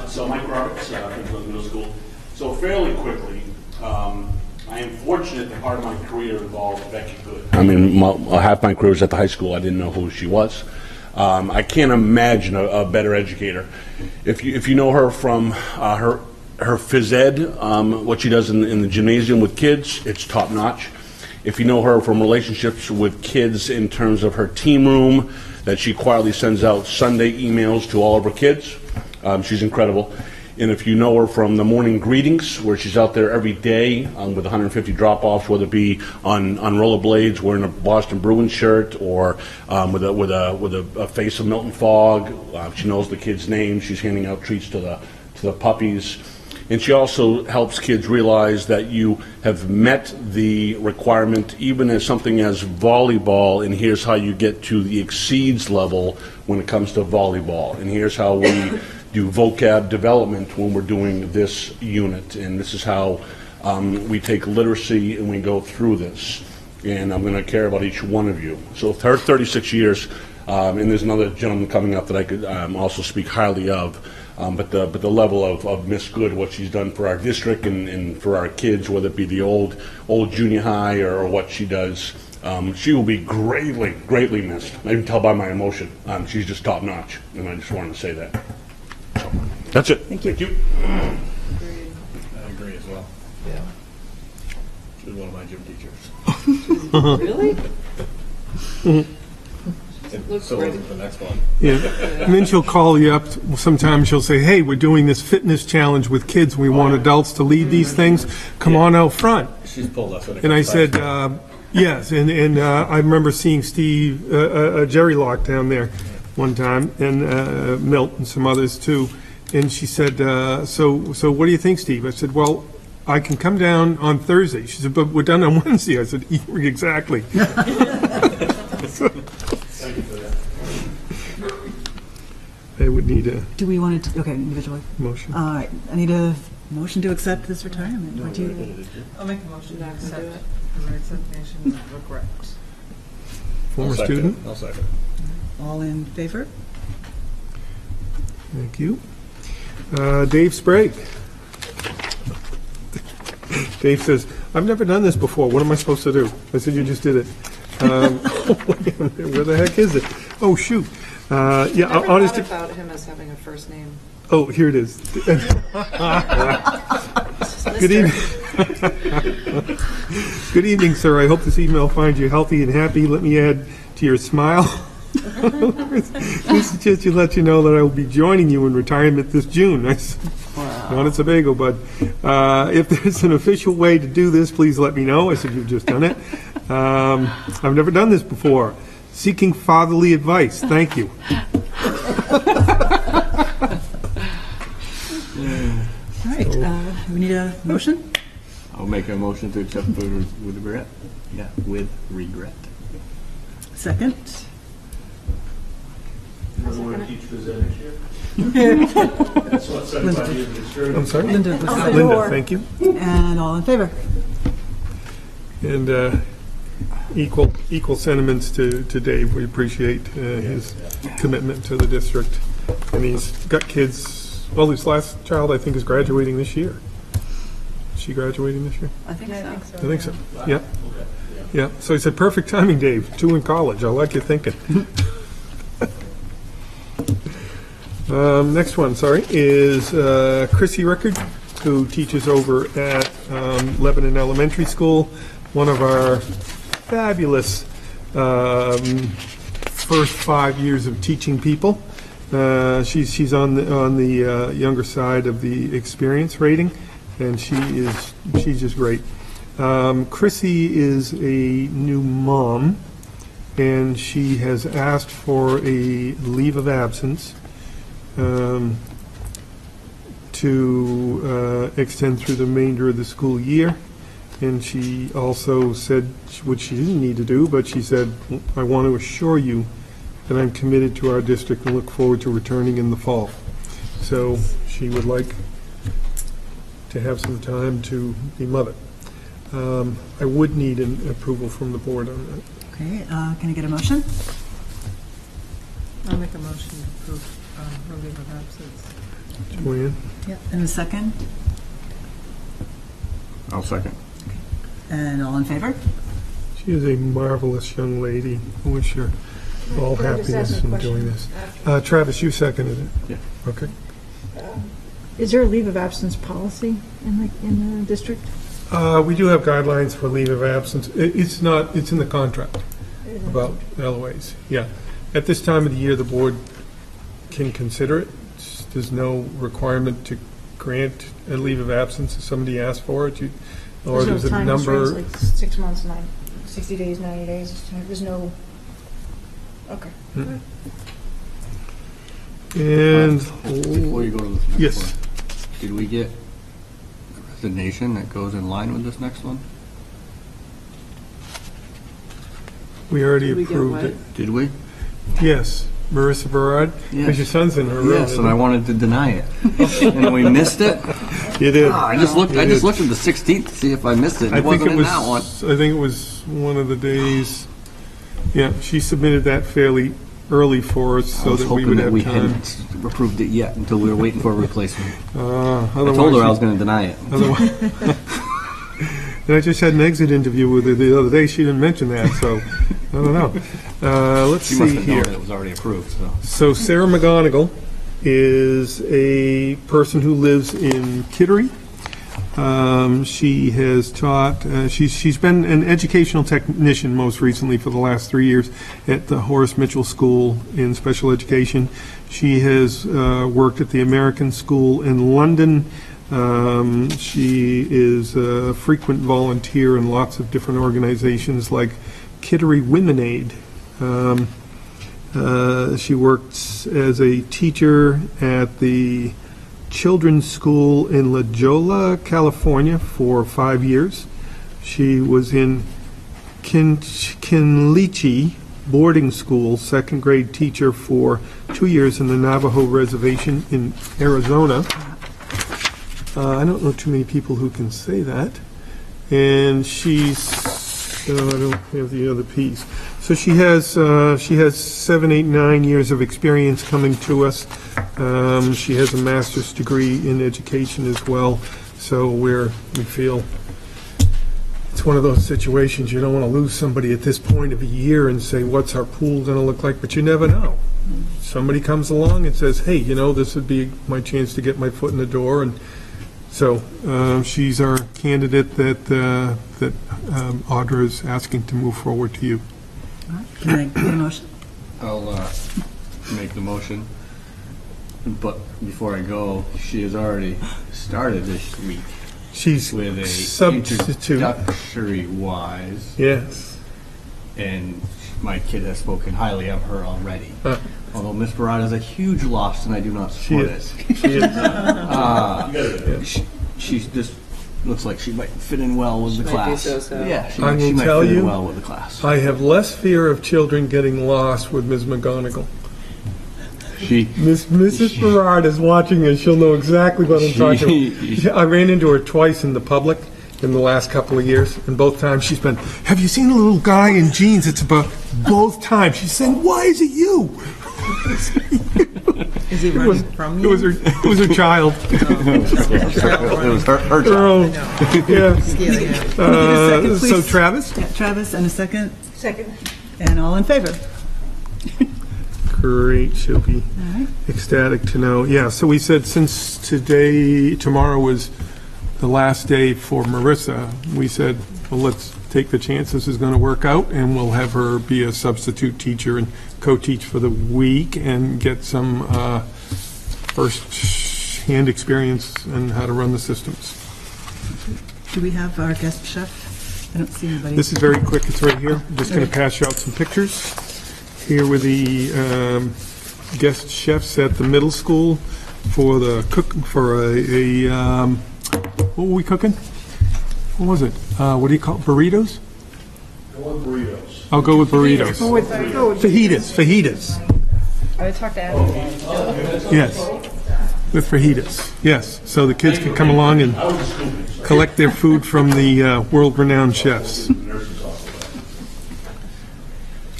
So Mike Roberts, from middle school. So fairly quickly, I am fortunate that part of my career involved Becky Good. I mean, half my career was at the high school. I didn't know who she was. I can't imagine a better educator. If you know her from her phys ed, what she does in the gymnasium with kids, it's top notch. If you know her from relationships with kids in terms of her team room, that she quietly sends out Sunday emails to all of her kids, she's incredible. And if you know her from the morning greetings, where she's out there every day with 150 drop-offs, whether it be on rollerblades, wearing a Boston Bruins shirt, or with a face of Milton Fogg, she knows the kids' names. She's handing out treats to the puppies. And she also helps kids realize that you have met the requirement, even as something as volleyball, and here's how you get to the exceeds level when it comes to volleyball. And here's how we do vocab development when we're doing this unit. And this is how we take literacy and we go through this. And I'm going to care about each one of you. So her 36 years, and there's another gentleman coming up that I could also speak highly of. But the level of Miss Good, what she's done for our district and for our kids, whether it be the old junior high or what she does, she will be greatly missed. I can tell by my emotion. She's just top notch, and I just wanted to say that. So, that's it. Thank you. Thank you. I agree as well. Yeah. She was one of my gym teachers. Really? So was the next one. Yeah. And then she'll call you up. Sometimes she'll say, hey, we're doing this fitness challenge with kids. We want adults to lead these things. Come on out front. She's pulled us. And I said, yes. And I remember seeing Steve, Jerry Locke down there one time, and Milt and some others too. And she said, so what do you think, Steve? I said, well, I can come down on Thursday. She said, but we're done on Wednesday. I said, exactly. Thank you for that. I would need a Do we want to, okay, individually. motion. All right, I need a motion to accept this retirement. What do you, I'll make a motion to accept the resignation of regret. Former student. I'll second. all in favor? Thank you. Dave Sprague. Dave says, I've never done this before. What am I supposed to do? I said, you just did it. Where the heck is it? Oh, shoot. Yeah, Never honest, thought about him as having a first name. oh, here it is. Good evening. Good evening, sir. I hope this email finds you healthy and happy. Let me add to your smile. This is just to let you know that I will be joining you in retirement this June. I said, not a Sebago, but if there's an official way to do this, please let me know. I said, you've just done it. I've never done this before. Seeking fatherly advice. Thank you. All right, we need a motion? I'll make a motion to accept with regret. Yeah, with regret. Second? I'm sorry? Linda. Linda, thank you. And all in favor? And equal sentiments to Dave. We appreciate his commitment to the district. And he's got kids, well, his last child, I think, is graduating this year. Is she graduating this year? I think so. I think so, yeah. Yeah, so he said, perfect timing, Dave, 2 in college. I like your thinking. Next one, sorry, is Chrissy Rickard, who teaches over at Lebanon Elementary School, one of our fabulous first 5 years of teaching people. She's on the younger side of the experience rating, and she's just great. Chrissy is a new mom, and she has asked for a leave of absence to extend through the remainder of the school year. And she also said, which she didn't need to do, but she said, I want to assure you that I'm committed to our district and look forward to returning in the fall. So she would like to have some time to be mother. I would need an approval from the board on that. Okay, can I get a motion? I'll make a motion to approve her leave of absence. Joanne? Yep. And a second? I'll second. And all in favor? She is a marvelous young lady. I wish her all Can I just happiness ask a in doing question this. Travis, you seconded it? Yeah. Okay. Is there a leave of absence policy in the district? We do have guidelines for leave of absence. It's not, it's in the contract about LOAs. Yeah. At this time of the year, the board can consider it. There's no requirement to grant a leave of absence if somebody asks for it. Or there's a number. Like 6 months, 60 days, 90 days. There's no. Okay. And Before you go to this next yes, one, did we get a resignation that goes in line with this next one? we already Did we get approved what? it. Did we? Yes, Marissa Berard, because Yes. your son's in her room. Yes, and I wanted to deny it. And we missed it? You did. I just looked at the 16th to see if I missed it. I It think wasn't it in was. that one. I think it was one of the days. Yeah, she submitted that fairly early for us I so was that we hoping would that have we time. hadn't approved it yet until we were waiting for a replacement. I Otherwise, told her I she- was going to deny it. Otherwise, and I just had an exit interview with her the other day. She didn't mention that, so I don't know. Let's She must see have known here. that it was already approved, so. So Sarah McGonigal is a person who lives in Kittery. She has taught, she's been an educational technician most recently for the last 3 years at the Horace Mitchell School in special education. She has worked at the American School in London. She is a frequent volunteer in lots of different organizations like Kittery Women Aid. She works as a teacher at the Children's School in La Jolla, California for 5 years. She was in Kinlichi boarding school, second grade teacher for 2 years in the Navajo Reservation in Arizona. I don't know too many people who can say that. And she's, I don't have the other piece. So she has 7, 8, 9 years of experience coming to us. She has a master's degree in education as well. So we feel it's one of those situations, you don't want to lose somebody at this point of a year and say, what's our pool going to look like? But you never know. Somebody comes along and says, hey, this would be my chance to get my foot in the door. And so she's our candidate that Audra is asking to move forward to you. Can I get a motion? I'll make the motion, but before I go, she has already started this week She's with a substitute. introductory wise, Yes. and my kid has spoken highly of her already. Although Miss Barada is a huge loss, and I do not support it. She just looks like she might fit in well with the class. Yeah, she I might will fit tell in you, well with the class. I have less fear of children getting lost with Ms. McGonigal. Mrs. Berard is watching and she'll know exactly what I'm talking about. I ran into her twice in the public in the last couple of years, and both times she's been, have you seen a little guy in jeans? It's about both times. She's saying, why is it you? Is he running from you? It was her child. It was her child. Yeah. Second, So please. Travis? Yeah, Travis, and a second, Second. and all in favor? Great, she'll be All right. ecstatic to know. Yeah, so we said since tomorrow was the last day for Marissa, we said, well, let's take the chance this is going to work out, and we'll have her be a substitute teacher and co-teach for the week and get some first-hand experience in how to run the systems. Do we have our guest chef? I don't see anybody. This is very quick. It's right here. I'm just going to pass you out some pictures. Here with the guest chefs at the middle school for the what were we cooking? What was it? What do you call it? Burritos? Go with burritos. I'll go with burritos. Fajitas. I talked to Abby. Yes. With fajitas. Yes. So the kids can come along and collect their food from the world-renowned chefs.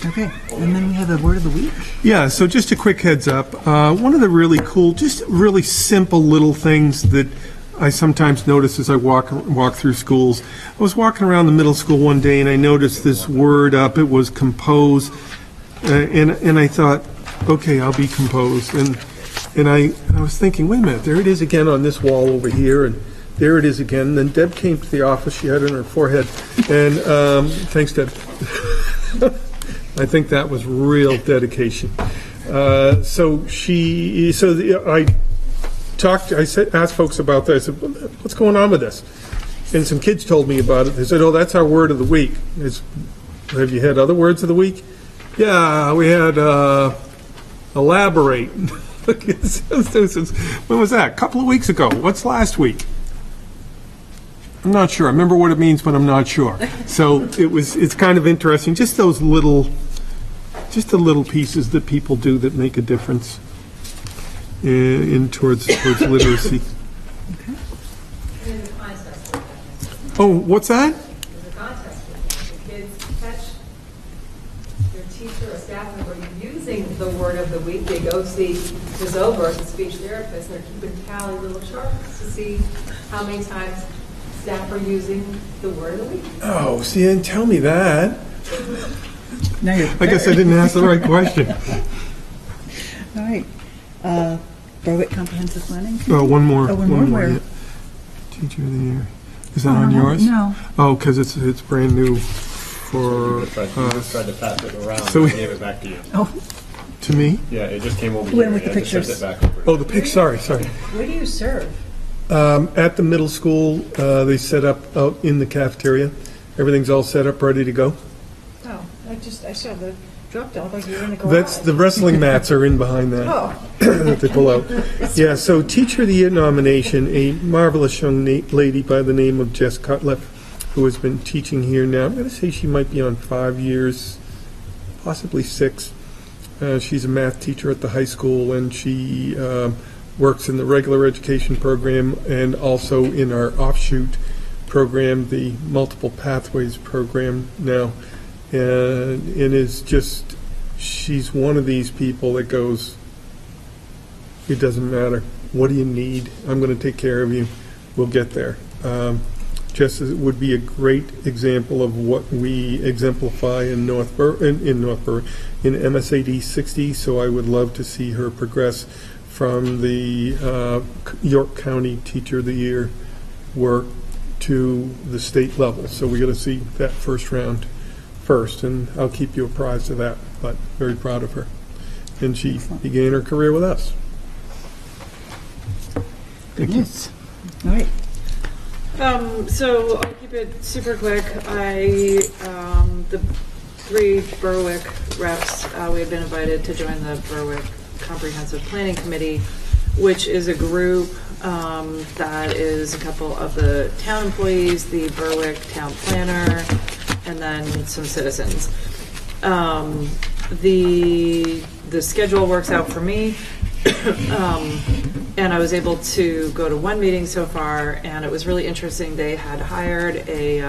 Okay, and then we have a word of the week. Yeah, so just a quick heads up. One of the really cool, just really simple little things that I sometimes notice as I walk through schools. I was walking around the middle school one day and I noticed this word up. It was compose, and I thought, okay, I'll be composed. And I was thinking, wait a minute, there it is again on this wall over here, and there it is again. And then Deb came to the office. She had it on her forehead, and thanks, Deb. I think that was real dedication. I asked folks about that. I said, what's going on with this? And some kids told me about it. They said, oh, that's our word of the week. Have you had other words of the week? Yeah, we had elaborate. When was that? A couple of weeks ago. What's last week? I'm not sure. I remember what it means, but I'm not sure. So it's kind of interesting. Just those little pieces that people do that make a difference towards literacy. Okay. Oh, what's that? There's a contest. The kids catch their teacher or staff member using the word of the week. They go see the Zober, the speech therapist, and they're keeping tally little charts to see how many times staff are using the word of the week. Oh, see, you didn't tell me that. Now you're I guess I didn't ask the right question. All right. Berwick Comprehensive Planning? Oh, one more. Oh, one more. Where? Yeah. Teacher of the year. Is that on yours? No. Oh, because it's brand new for just tried to pass it around So and we- I gave it back to you. Oh, to me. Yeah, it just came over When here. with the I just sent pictures. it back over. Oh, the pic. Sorry. Where do you serve? At the middle school, they set up out in the cafeteria. Everything's all set up, ready to go. Oh, I saw the drop down, like you were in the garage. The wrestling mats are in behind that. Oh. That they pull out. Yeah, so Teacher of the Year nomination, a marvelous young lady by the name of Jess Cutliff, who has been teaching here now. I'm going to say she might be on 5 years, possibly 6. She's a math teacher at the high school, and she works in the regular education program and also in our offshoot program, the Multiple Pathways program now. And it is just, she's one of these people that goes, it doesn't matter. What do you need? I'm going to take care of you. We'll get there. just as it would be a great example of what we exemplify in in MSAD 60. So I would love to see her progress from the York County Teacher of the Year work to the state level. So we got to see that first round first, and I'll keep you apprised of that. But very proud of her, and she began her career with us. Thank you. All right. So I'll keep it super quick. The 3 Berwick reps, we had been invited to join the Berwick Comprehensive Planning Committee, which is a group that is a couple of the town employees, the Berwick town planner, and then some citizens. The schedule works out for me. And I was able to go to 1 meeting so far, and it was really interesting. They had hired it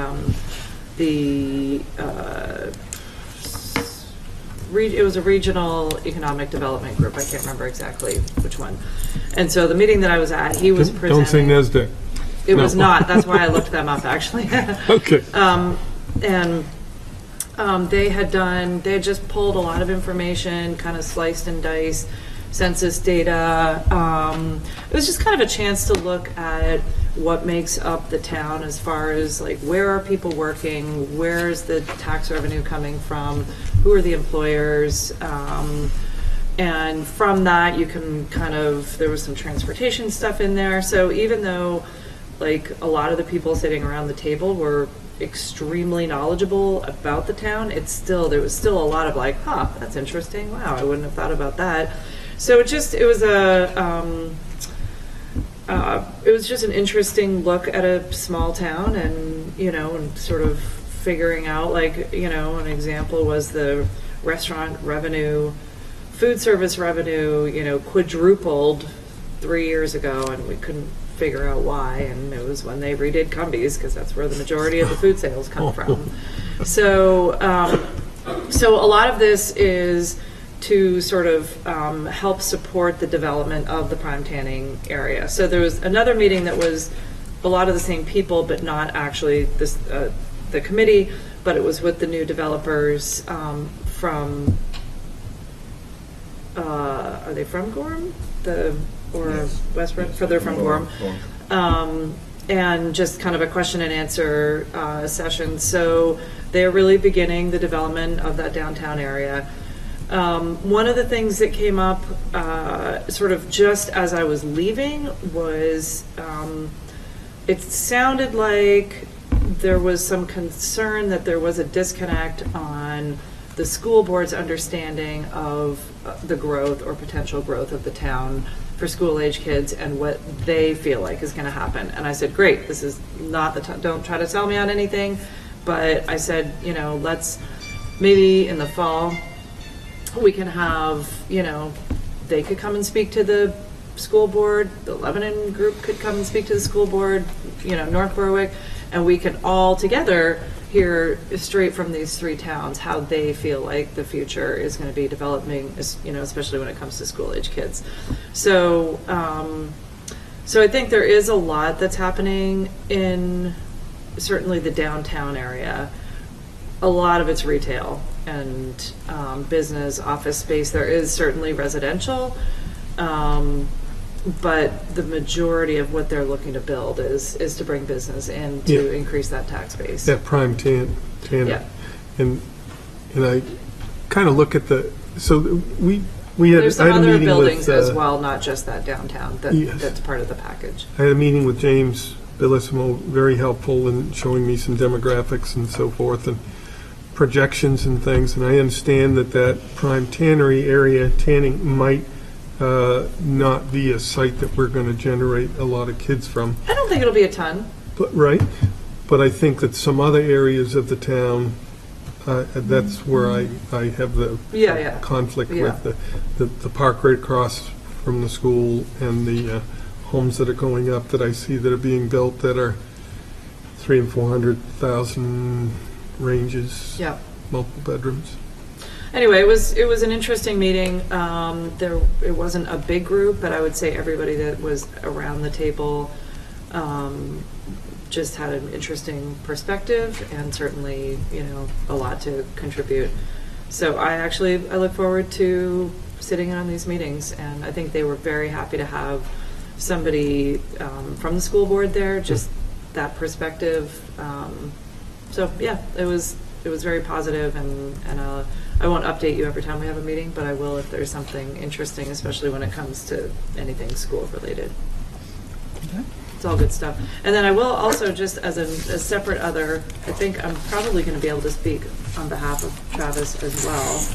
was a regional economic development group. I can't remember exactly which one. And so the meeting that I was at, he was presenting. Don't say NASDAQ. It was not. That's why I looked them up, actually. Okay. They had just pulled a lot of information, kind of sliced and diced census data. It was just kind of a chance to look at what makes up the town as far as like where are people working, where's the tax revenue coming from, who are the employers, and from that you can kind of, there was some transportation stuff in there. So even though like a lot of the people sitting around the table were extremely knowledgeable about the town, there was still a lot of like, huh, that's interesting, wow, I wouldn't have thought about that. So it was just an interesting look at a small town, and and sort of figuring out, like, an example was the restaurant revenue, food service revenue, quadrupled 3 years ago, and we couldn't figure out why, and it was when they redid Cumbies, because that's where the majority of the food sales come from. So a lot of this is to sort of help support the development of the prime tanning area. So there was another meeting that was a lot of the same people, but not actually the committee, but it was with the new developers from, are they from Gorham? Westbrook? They're from Gorham. And just kind of a question and answer session. So they're really beginning the development of that downtown area. One of the things that came up sort of just as I was leaving was it sounded like there was some concern that there was a disconnect on the school board's understanding of the growth or potential growth of the town for school-age kids and what they feel like is going to happen. And I said, great, this is not the time, don't try to sell me on anything, but I said, let's maybe in the fall we can have, they could come and speak to the school board, the Lebanon group could come and speak to the school board, North Berwick, and we can all together hear straight from these 3 towns how they feel like the future is going to be developing, especially when it comes to school-age kids. So, so I think there is a lot that's happening in certainly the downtown area. A lot of it's retail and business, office space. There is certainly residential, but the majority of what they're looking to build is to bring business in to increase that tax base. That prime tanner. Yeah. And I kind of look at so we had, There's I some had a other meeting buildings with, as well, not just that downtown, that's part of the package. I had a meeting with James Bellissimo, very helpful in showing me some demographics and so forth and projections and things, and I understand that prime tannery area, tanning, might not be a site that we're going to generate a lot of kids from. I don't think it'll be a ton. But I think that some other areas of the town, that's where I have the conflict with the park right across from the school and the homes that are going up that I see that are being built that are 300,000 and 400,000 ranges, multiple bedrooms. Anyway, it was an interesting meeting. It wasn't a big group, but I would say everybody that was around the table just had an interesting perspective and certainly, a lot to contribute. So I look forward to sitting in on these meetings, and I think they were very happy to have somebody from the school board there, just that perspective. So yeah, it was very positive, and I won't update you every time we have a meeting, but I will if there's something interesting, especially when it comes to anything school related. Okay. It's all good stuff. And then I will also, just as a separate other, I think I'm probably going to be able to speak on behalf of Travis as well.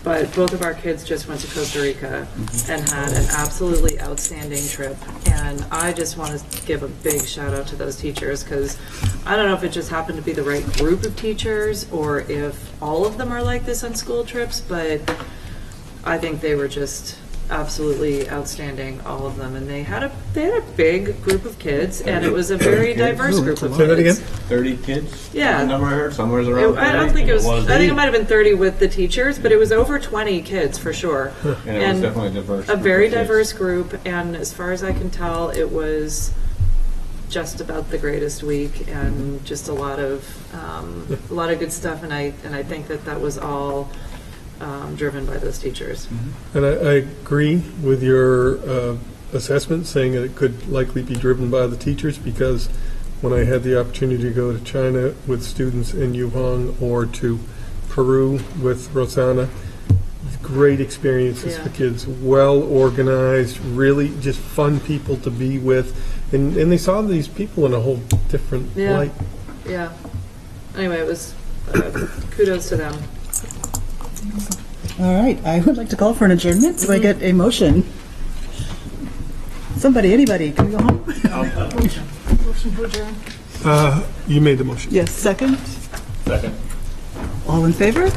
But both of our kids just went to Costa Rica and had an absolutely outstanding trip. And I just want to give a big shout out to those teachers, because I don't know if it just happened to be the right group of teachers or if all of them are like this on school trips, but I think they were just absolutely outstanding, all of them. And they had a big group of kids, and it was a very diverse group of kids. Say that again? 30 kids? Yeah. The number I heard, somewhere around 30. I don't think it was, I think it might have been 30 with the teachers, but it was over 20 kids for sure. And it was definitely a diverse A very group of kids. diverse group, and as far as I can tell, it was just about the greatest week, and just a lot of good stuff, and I think that was all driven by those teachers. And I agree with your assessment, saying that it could likely be driven by the teachers, because when I had the opportunity to go to China with students in Yuhang or to Peru with Rosanna, great experiences for kids, well organized, really just fun people to be with, and they saw these people in a whole different light. Yeah. Anyway, it was kudos to them. All right, I would like to call for an adjournment. Do I get a motion? Somebody, anybody, can we go home? Motion to adjourn. You made the motion. Yes, second? Second. All in favor?